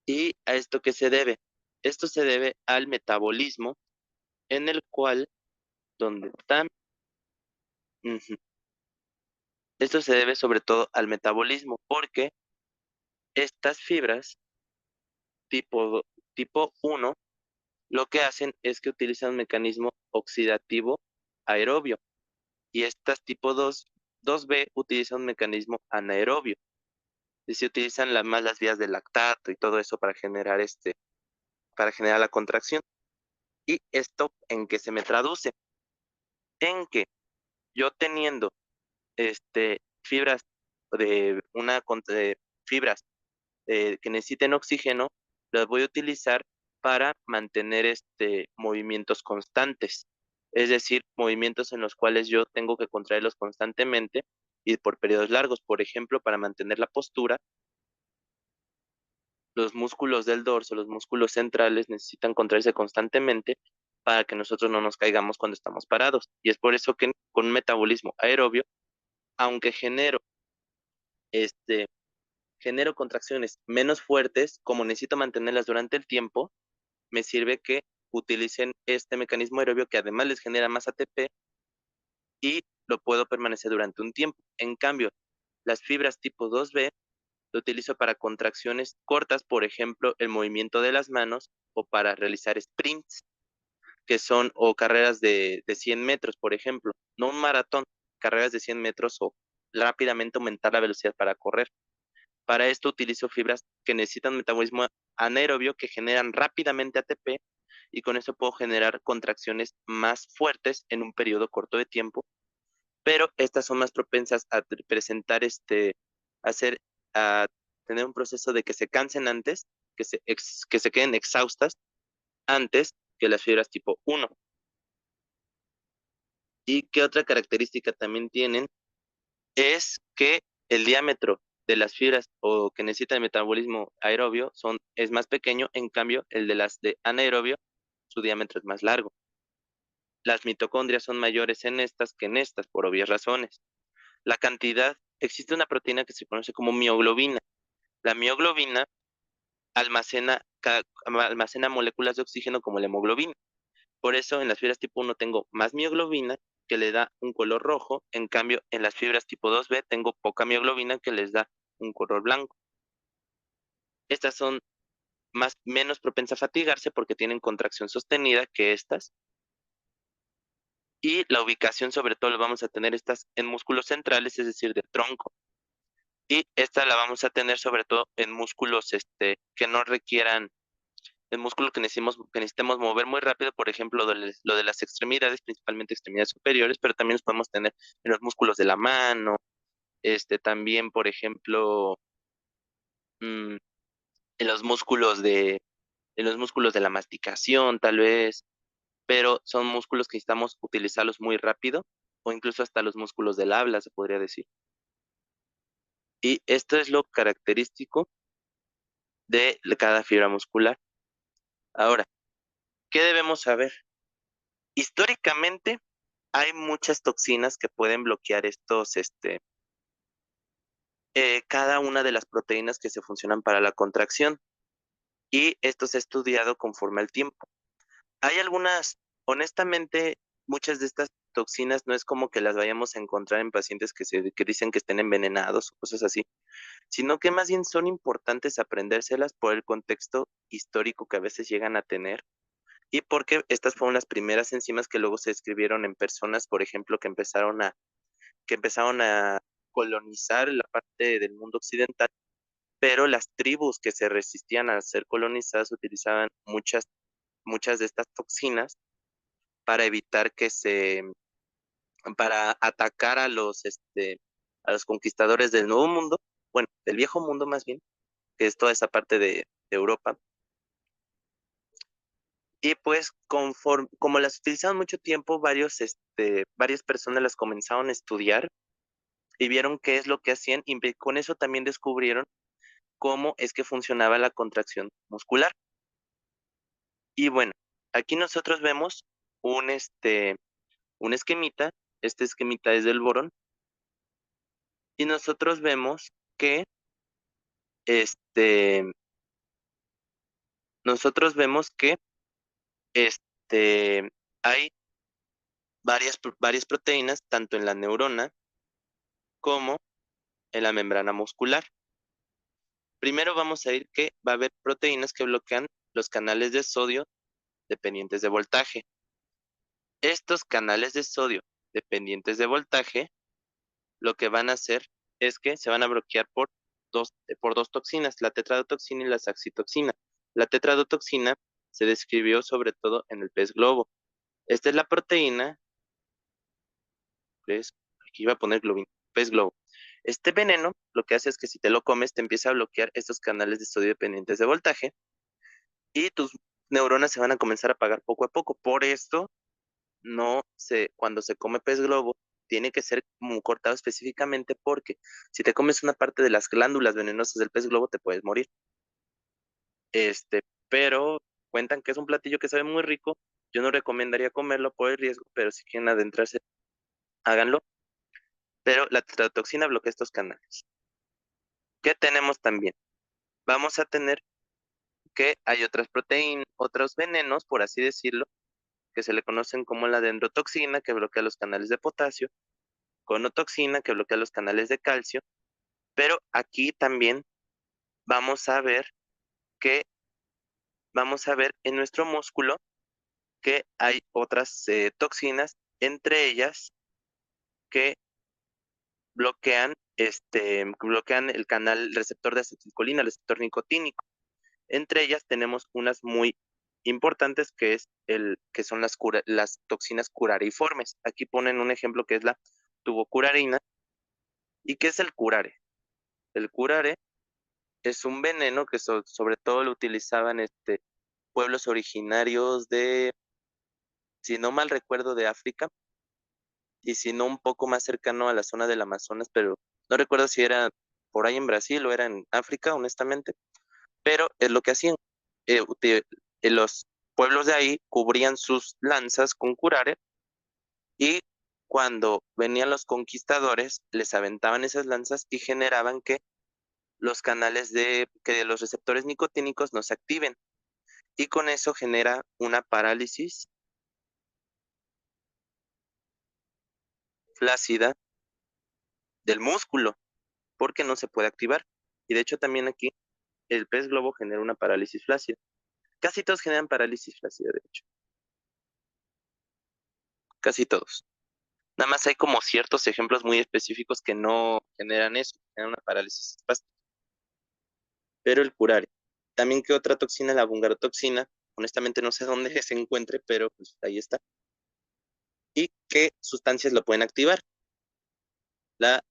¿Y a esto qué se debe? Esto se debe al metabolismo en el cual, donde está, ujú, esto se debe sobre todo al metabolismo, porque estas fibras tipo, tipo 1 lo que hacen es que utilizan un mecanismo oxidativo aerobio y estas tipo 2B utilizan un mecanismo anaerobio. Y se utilizan más las vías del lactato y todo eso para generar la contracción. ¿Y esto en qué se me traduce? En que yo teniendo fibras de fibras que necesiten oxígeno, las voy a utilizar para mantener movimientos constantes, es decir, movimientos en los cuales yo tengo que contraerlos constantemente y por periodos largos. Por ejemplo, para mantener la postura, los músculos del dorso, los músculos centrales necesitan contraerse constantemente para que nosotros no nos caigamos cuando estamos parados. Y es por eso que con un metabolismo aerobio, aunque este, genero contracciones menos fuertes, como necesito mantenerlas durante el tiempo, me sirve que utilicen este mecanismo aerobio que además les genera más ATP y lo puedo permanecer durante un tiempo. En cambio, las fibras tipo 2B lo utilizo para contracciones cortas, por ejemplo, el movimiento de las manos o para realizar sprints, que son o carreras de 100 metros, por ejemplo, no un maratón, carreras de 100 metros o rápidamente aumentar la velocidad para correr. Para esto utilizo fibras que necesitan metabolismo anaerobio que generan rápidamente ATP y con eso puedo generar contracciones más fuertes en un periodo corto de tiempo, pero estas son más propensas a presentar hacer, a tener un proceso de que se cansen antes, que se queden exhaustas antes que las fibras tipo 1. Y qué otra característica también tienen es que el diámetro de las fibras o que necesitan metabolismo aerobio es más pequeño, en cambio el de las de anaerobio, su diámetro es más largo. Las mitocondrias son mayores en estas que en estas, por obvias razones. Existe una proteína que se conoce como mioglobina. La mioglobina almacena moléculas de oxígeno como la hemoglobina. Por eso en las fibras tipo 1 tengo más mioglobina que le da un color rojo, en cambio en las fibras tipo 2B tengo poca mioglobina que les da un color blanco. Estas son menos propensas a fatigarse porque tienen contracción sostenida que estas. Y la ubicación sobre todo la vamos a tener estas en músculos centrales, es decir, de tronco. Y esta la vamos a tener sobre todo en músculos que no requieran, en músculos que necesitemos mover muy rápido, por ejemplo, lo de las extremidades, principalmente extremidades superiores, pero también los podemos tener en los músculos de la mano, también, por ejemplo, mm, en en los músculos de la masticación, tal vez, pero son músculos que necesitamos utilizarlos muy rápido, o incluso hasta los músculos del habla, se podría decir. Y esto es lo característico de cada fibra muscular. Ahora, ¿qué debemos saber? Históricamente, hay muchas toxinas que pueden bloquear cada una de las proteínas que se funcionan para la contracción, y esto se ha estudiado conforme al tiempo. Hay algunas, honestamente, muchas de estas toxinas no es como que las vayamos a encontrar en pacientes que dicen que estén envenenados o cosas así, sino que más bien son importantes aprendérselas por el contexto histórico que a veces llegan a tener y porque estas fueron las primeras enzimas que luego se describieron en personas, por ejemplo, que empezaron a colonizar la parte del mundo occidental, pero las tribus que se resistían a ser colonizadas utilizaban muchas de estas toxinas para evitar para atacar a los conquistadores del Nuevo Mundo bueno, del viejo mundo más bien, que es toda esa parte de Europa. Y pues como las utilizaban mucho tiempo, varias personas las comenzaron a estudiar y vieron qué es lo que hacían y con eso también descubrieron cómo es que funcionaba la contracción muscular. Y bueno, aquí nosotros vemos un esquemita, este esquemita es del borón, y este, nosotros vemos que este, hay varias proteínas, tanto en la neurona como en la membrana muscular. Primero vamos a ir que va a haber proteínas que bloquean los canales de sodio dependientes de voltaje. Estos canales de sodio dependientes de voltaje, lo que van a hacer es que se van a bloquear por dos toxinas, la tetradotoxina y la saxitoxina. La tetradotoxina se describió sobre todo en el pez globo. Esta es la proteína, pez- aquí iba a poner globin, pez globo. Este veneno lo que hace es que si te lo comes te empieza a bloquear estos canales de sodio dependientes de voltaje y tus neuronas se van a comenzar a apagar poco a poco. Por esto, cuando se come pez globo, tiene que ser como cortado específicamente porque si te comes una parte de las glándulas venenosas del pez globo te puedes morir. Pero cuentan que es un platillo que sabe muy rico. Yo no recomendaría comerlo por el riesgo, pero si quieren adentrarse, háganlo. Pero la tetrodotoxina bloquea estos canales. ¿Qué tenemos también? Vamos a tener que hay otras proteínas, otros venenos, por así decirlo, que se le conocen como la dendrotoxina, que bloquea los canales de potasio, conotoxina, que bloquea los canales de calcio, pero aquí también vamos a ver que, vamos a ver en nuestro músculo que hay otras toxinas, entre ellas que bloquean el canal receptor de acetilcolina, el receptor nicotínico. Entre ellas tenemos unas muy importantes que son las toxinas curariformes. Aquí ponen un ejemplo que es la tubocurarina. ¿Y qué es el curare? El curare es un veneno que sobre todo lo utilizaban pueblos originarios si no mal recuerdo, de África, y si no un poco más cercano a la zona del Amazonas, pero no recuerdo si era por ahí en Brasil o era en África, honestamente, pero es lo que hacían. Los pueblos de ahí cubrían sus lanzas con curare y cuando venían los conquistadores les aventaban esas lanzas y generaban que que los receptores nicotínicos no se activen y con eso genera una parálisis flácida del músculo porque no se puede activar. Y de hecho también aquí el pez globo genera una parálisis flácida. Casi todos generan parálisis flácida, de hecho. Casi todos. Nada más hay como ciertos ejemplos muy específicos que no generan eso, generan una parálisis espástica. Pero el curare. También que otra toxina, la bungarotoxina, honestamente no sé dónde se encuentre, pero pues ahí está. ¿Y qué sustancias lo pueden activar? Las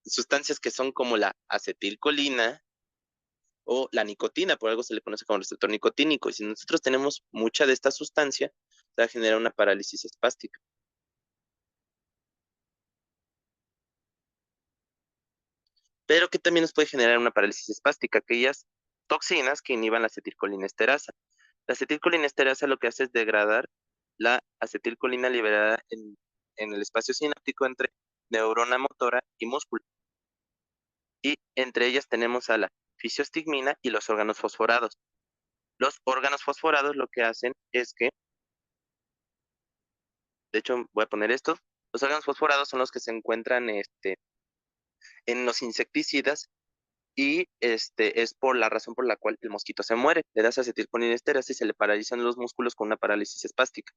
sustancias que son como la acetilcolina o la nicotina, por algo se le conoce como receptor nicotínico. Y si nosotros tenemos mucha de esta sustancia, se va a generar una parálisis espástica. Pero que también nos puede generar una parálisis espástica, aquellas toxinas que inhiban la acetilcolinesterasa. La acetilcolinesterasa lo que hace es degradar la acetilcolina liberada en el espacio sináptico entre neurona motora y músculo. Y entre ellas tenemos a la fisiostigmina y los órganos fosforados. Los órganos fosforados lo que hacen es que, de hecho voy a poner esto, los órganos fosforados son los que se encuentran en los insecticidas y es por la razón por la cual el mosquito se muere. Le das acetilcolinesterasa y se le paralizan los músculos con una parálisis espástica.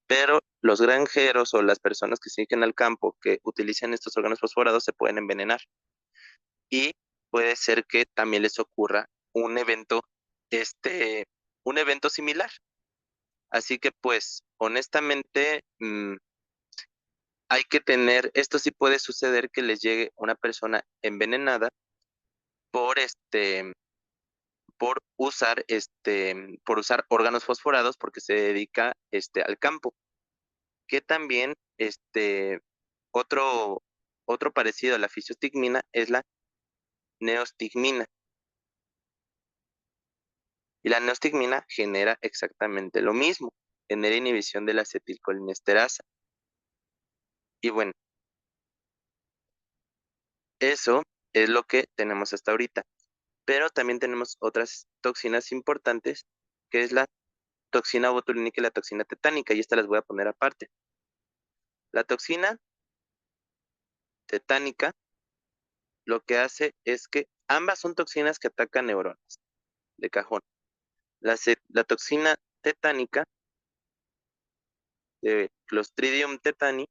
Pero los granjeros o las personas que se dediquen al campo que utilizan estos órganos fosforados se pueden envenenar y puede ser que también les ocurra este, un evento similar. Así que pues, honestamente, esto sí puede suceder que les llegue una persona envenenada por por usar órganos fosforados porque se dedica al campo. Que también otro, otro parecido a la fisiostigmina es la neostigmina. Y la neostigmina genera exactamente lo mismo, genera inhibición de la acetilcolinesterasa. Y bueno, eso es lo que tenemos hasta ahorita. Pero también tenemos otras toxinas importantes, que es la toxina botulínica y la toxina tetánica, y estas las voy a poner aparte. La toxina tetánica lo que hace es que ambas son toxinas que atacan neuronas, de cajón. La toxina tetánica de Clostridium tetani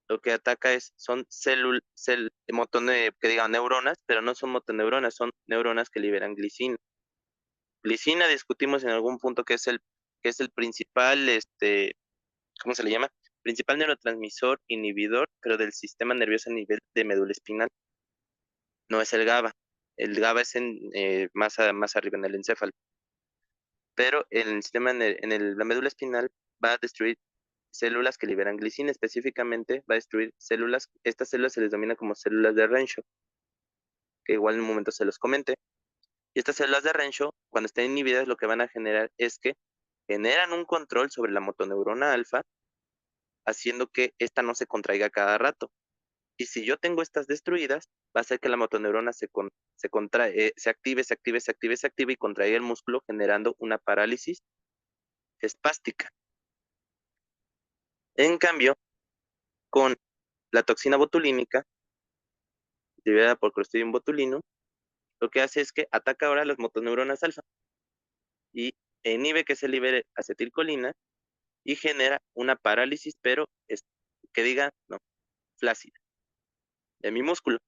lo que ataca son que digan neuronas, pero no son motoneuronas, son neuronas que liberan glicina. Glicina discutimos en algún punto que es el principal, ¿cómo se le llama? Principal neurotransmisor inhibidor, pero del sistema nervioso a nivel de médula espinal. No es el GABA. El GABA es más arriba en el encéfalo. Pero en el sistema, la médula espinal va a destruir células que liberan glicina, específicamente va a destruir células, estas células se les denomina como células de Renshaw, que igual en un momento se los comente. Y estas células de Renshaw, cuando estén inhibidas, lo que van a generar es que generan un control sobre la motoneurona alfa, haciendo que ésta no se contraiga cada rato. Y si yo tengo estas destruidas, va a hacer que la motoneurona se contrae, se active y contraiga el músculo, generando una parálisis espástica. En cambio, con la toxina botulínica, liberada por Clostridium botulino, lo que hace es que ataca ahora las motoneuronas alfa y inhibe que se libere acetilcolina y genera una parálisis, pero que diga, no, flácida, de mi músculo.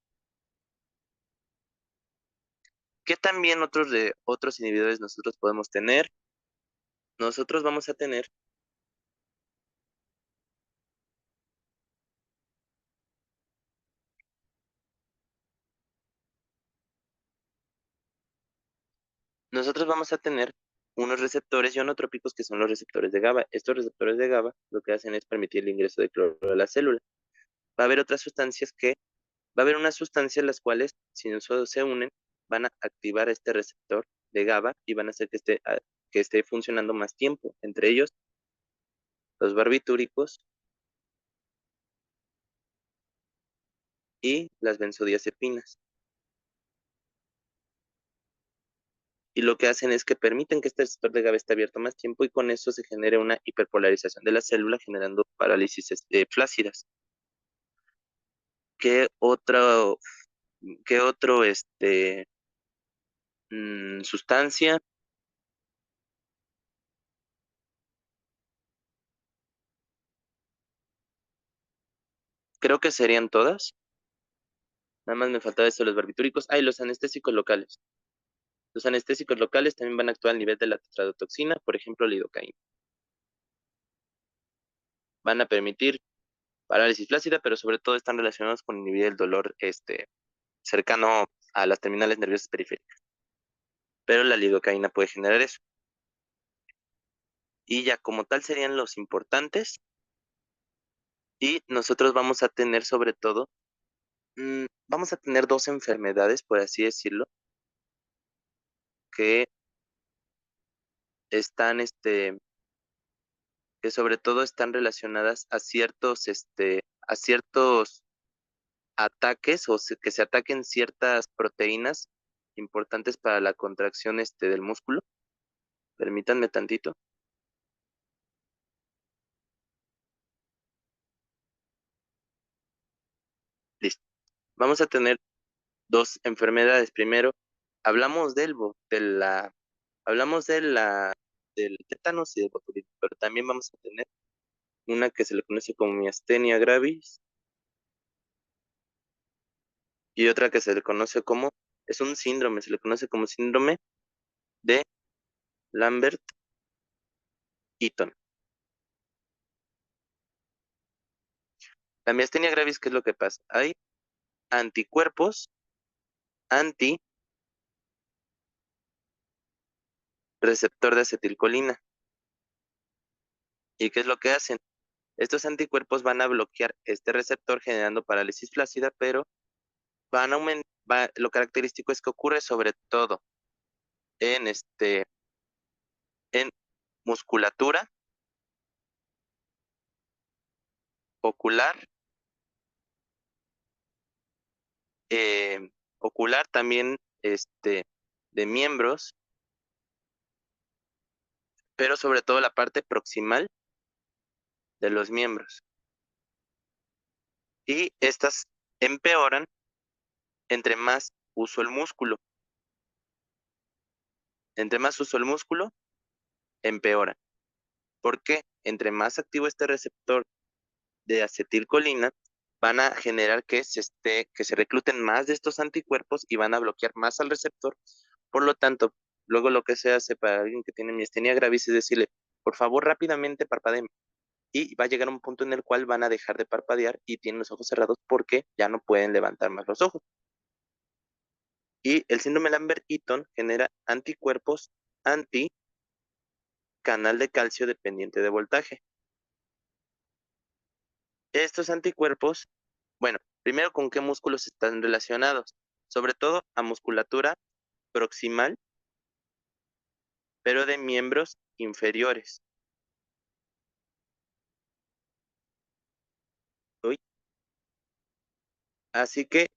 ¿Qué también otros inhibidores nosotros podemos tener? Nosotros vamos a tener, nosotros vamos a tener unos receptores ionotrópicos que son los receptores de GABA. Estos receptores de GABA lo que hacen es permitir el ingreso de cloruro a la célula. Va a haber otras sustancias va a haber unas sustancias las cuales, si nosotros se unen, van a activar este receptor de GABA y van a hacer que esté funcionando más tiempo. Entre ellos, los barbitúricos y las benzodiazepinas. Y lo que hacen es que permiten que este receptor de GABA esté abierto más tiempo y con eso se genere una hiperpolarización de la célula generando parálisis flácidas. ¿Qué otro, qué otro sustancia? Creo que serían todas. Nada más me faltaba esto de los barbitúricos. Ah, y los anestésicos locales. Los anestésicos locales también van a actuar al nivel de la tetradotoxina, por ejemplo, lidocaína. Van a permitir parálisis flácida, pero sobre todo están relacionados con inhibir el dolor cercano a las terminales nerviosas periféricas. Pero la lidocaína puede generar eso. Y ya como tal serían los importantes. Y nosotros vamos a tener sobre todo, vamos a tener dos enfermedades, por así decirlo, que están, que sobre todo están relacionadas a ciertos ataques que se ataquen ciertas proteínas importantes para la contracción del músculo. Permítanme tantito. Listo. Vamos a tener dos enfermedades. Primero, hablamos hablamos del tétanos y del botulismo, pero también vamos a tener una que se le conoce como miastenia gravis y otra que se le conoce como, es un síndrome, se le conoce como síndrome de Lambert-Eaton. La miastenia gravis, ¿qué es lo que pasa? Hay anticuerpos antirreceptor de acetilcolina. ¿Y qué es lo que hacen? Estos anticuerpos van a bloquear este receptor generando parálisis flácida, pero van a aumentar, lo característico es que ocurre sobre todo en en musculatura ocular, eh, ocular también de miembros, pero sobre todo la parte proximal de los miembros. Y estas empeoran entre más uso el músculo. Entre más uso el músculo, empeora. ¿Por qué? Entre más activo este receptor de acetilcolina, van a generar que se recluten más de estos anticuerpos y van a bloquear más al receptor. Por lo tanto, luego lo que se hace para alguien que tiene miastenia gravis es decirle, por favor, rápidamente parpadeen. Y va a llegar un punto en el cual van a dejar de parpadear y tienen los ojos cerrados porque ya no pueden levantar más los ojos. Y el síndrome Lambert-Eaton genera anticuerpos anti-canal de calcio dependiente de voltaje. Estos anticuerpos, bueno, primero con qué músculos están relacionados, sobre todo a musculatura proximal, pero de miembros inferiores. Uy. Así que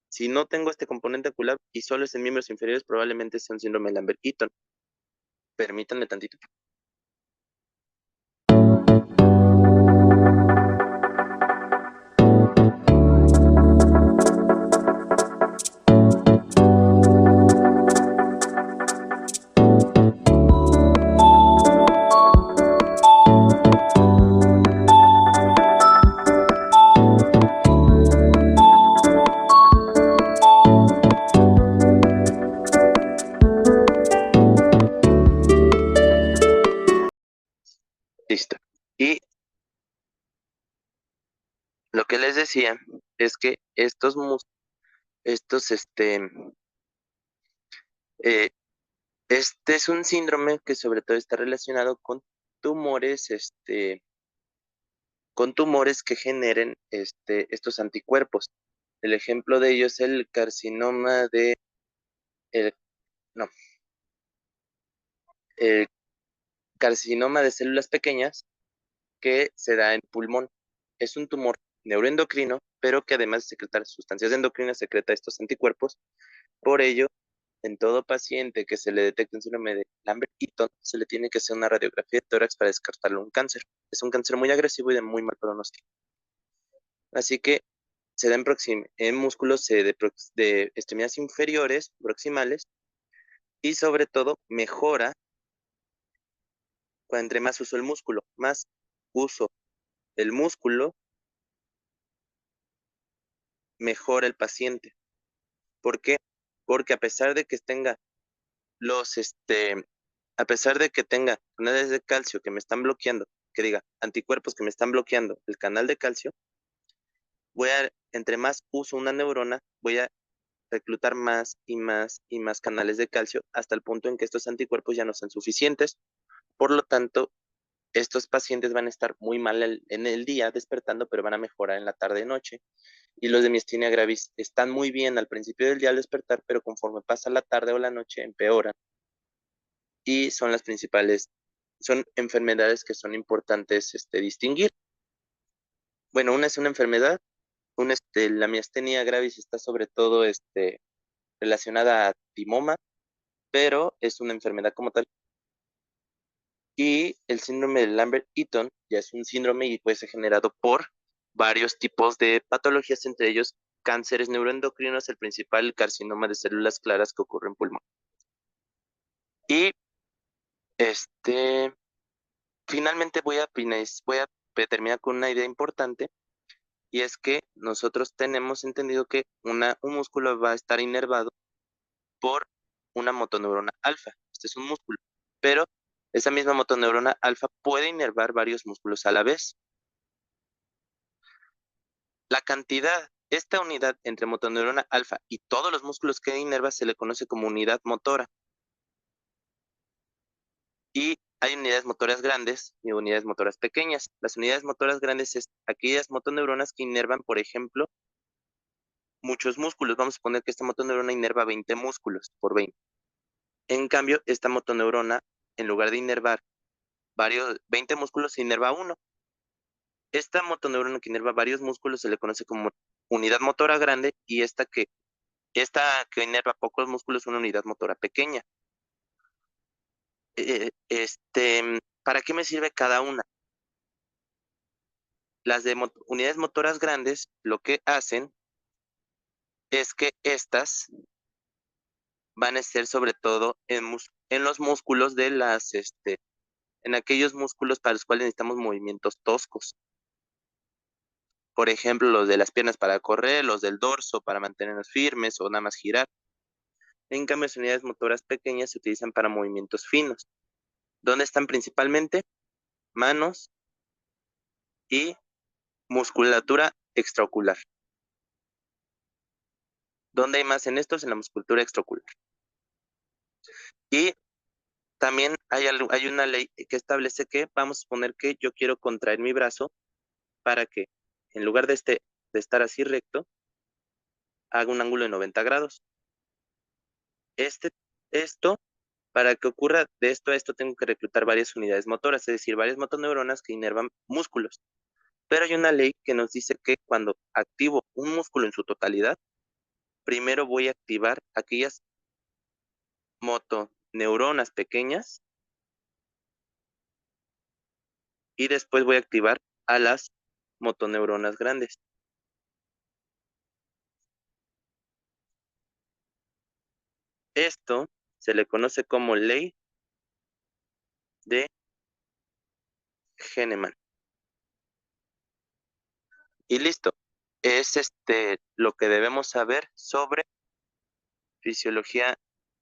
si no tengo este componente ocular y solo es en miembros inferiores, probablemente sea un síndrome Lambert-Eaton. Permítanme tantito. Listo. Y lo que les decía es que estos, eh, este es un síndrome que sobre todo está relacionado tumores, con tumores que generen estos anticuerpos. El ejemplo de ello es el carcinoma el, no, el carcinoma de células pequeñas que se da en pulmón. Es un tumor neuroendocrino, pero que además de secretar sustancias endocrinas, secreta estos anticuerpos. Por ello, en todo paciente que se le detecte un síndrome de Lambert-Eaton, se le tiene que hacer una radiografía de tórax para descartarle un cáncer. Es un cáncer muy agresivo y de muy mal pronóstico. Así que se da en músculos de extremidades inferiores, proximales, y sobre todo mejora cuando entre más uso el músculo. Más uso el músculo, mejora el paciente. ¿Por qué? Porque a pesar de que tenga los, a pesar de que tenga canales de calcio que me están bloqueando, que diga anticuerpos que me están bloqueando el canal de calcio, entre más uso una neurona, voy a reclutar más y más y más canales de calcio hasta el punto en que estos anticuerpos ya no son suficientes. Por lo tanto, estos pacientes van a estar muy mal en el día despertando, pero van a mejorar en la tarde y noche. Y los de miastenia gravis están muy bien al principio del día al despertar, pero conforme pasa la tarde o la noche empeoran. Y son las principales, son enfermedades que son importantes distinguir. Bueno, una es una enfermedad, la miastenia gravis está sobre todo relacionada a timoma, pero es una enfermedad como tal. Y el síndrome de Lambert-Eaton ya es un síndrome y puede ser generado por varios tipos de patologías, entre ellos cánceres neuroendocrinos, el principal carcinoma de células claras que ocurre en pulmón. Y finalmente voy a terminar con una idea importante, y es que nosotros tenemos entendido que un músculo va a estar inervado por una motoneurona alfa. Este es un músculo, pero esa misma motoneurona alfa puede inervar varios músculos a la vez. La cantidad Esta unidad entre motoneurona alfa y todos los músculos que inerva se le conoce como unidad motora. Y hay unidades motoras grandes y unidades motoras pequeñas. Las unidades motoras grandes es aquellas motoneuronas que inervan, por ejemplo, muchos músculos. Vamos a poner que esta motoneurona inerva 20 músculos por 20. En cambio, esta motoneurona, en lugar de inervar 20 músculos, inerva uno. Esta motoneurona que inerva varios músculos se le conoce como unidad motora grande y esta que inerva pocos músculos, una unidad motora pequeña. ¿Para qué me sirve cada una? Las de unidades motoras grandes lo que hacen es que estas van a ser sobre todo en los músculos en aquellos músculos para los cuales necesitamos movimientos toscos. Por ejemplo, los de las piernas para correr, los del dorso para mantenernos firmes o nada más girar. En cambio, las unidades motoras pequeñas se utilizan para movimientos finos. ¿Dónde están principalmente? Manos y musculatura extraocular. ¿Dónde hay más en estos? En la musculatura extraocular. Y también hay una ley que establece que vamos a suponer que yo quiero contraer mi brazo para que en lugar de estar así recto, haga un ángulo de 90 grados. Esto, para que ocurra de esto a esto, tengo que reclutar varias unidades motoras, es decir, varias motoneuronas que inervan músculos. Pero hay una ley que nos dice que cuando activo un músculo en su totalidad, primero voy a activar aquellas motoneuronas pequeñas y después voy a activar a las motoneuronas grandes. Esto se le conoce como ley de Henneman. Y listo. Es lo que debemos saber sobre fisiología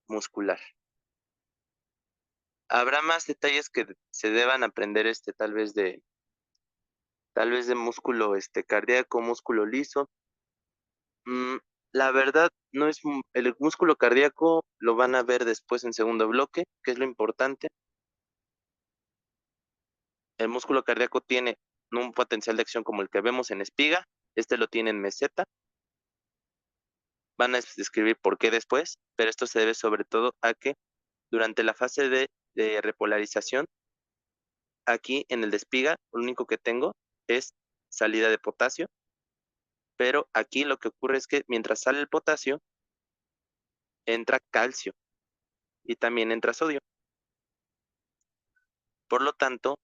muscular. Habrá más detalles que se deban aprender tal vez de músculo cardíaco, músculo liso. Mm, la verdad no es el músculo cardíaco lo van a ver después en segundo bloque, que es lo importante. El músculo cardíaco tiene un potencial de acción como el que vemos en espiga, lo tiene en meseta. Van a describir por qué después, pero esto se debe sobre todo a que durante la fase de repolarización, aquí en el de espiga, lo único que tengo es salida de potasio, pero aquí lo que ocurre es que mientras sale el potasio, entra calcio y también entra sodio. Por lo tanto,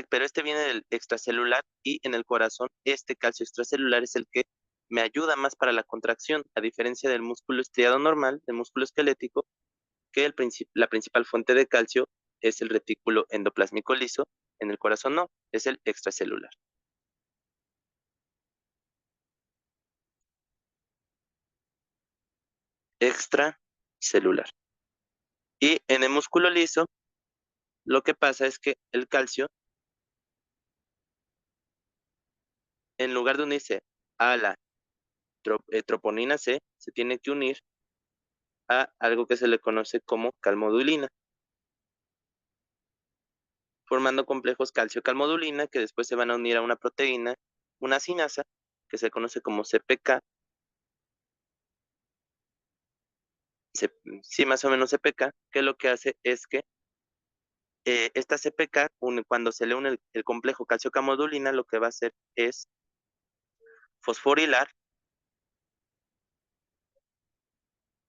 pero este viene del extracelular y en el corazón, este calcio extracelular es el que me ayuda más para la contracción, a diferencia del músculo estriado normal, del músculo esquelético, que la principal fuente de calcio es el retículo endoplásmico liso, en el corazón no, es el extracelular. Extracelular. Y en el músculo liso, lo que pasa es que el calcio, en lugar de unirse a la troponina C, se tiene que unir a algo que se le conoce como calmodulina, formando complejos calcio-calmodulina que después se van a unir a una proteína, una sinasa, que se conoce como CPK, sí, más o menos CPK, que lo que hace es que esta CPK, cuando se le une el complejo calcio-calmodulina, lo que va a hacer es fosforilar,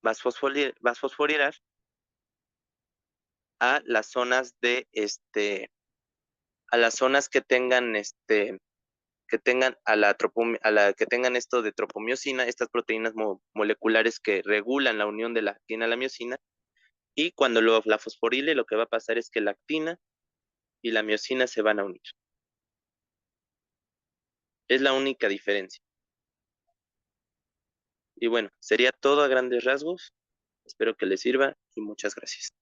vas fosforilar a las zonas a las zonas que tengan que tengan esto de tropomiosina, estas proteínas moleculares que regulan la unión de la actina a la miosina, y cuando la fosforile, lo que va a pasar es que la actina y la miosina se van a unir. Es la única diferencia. Y bueno, sería todo a grandes rasgos. Espero que les sirva y muchas gracias.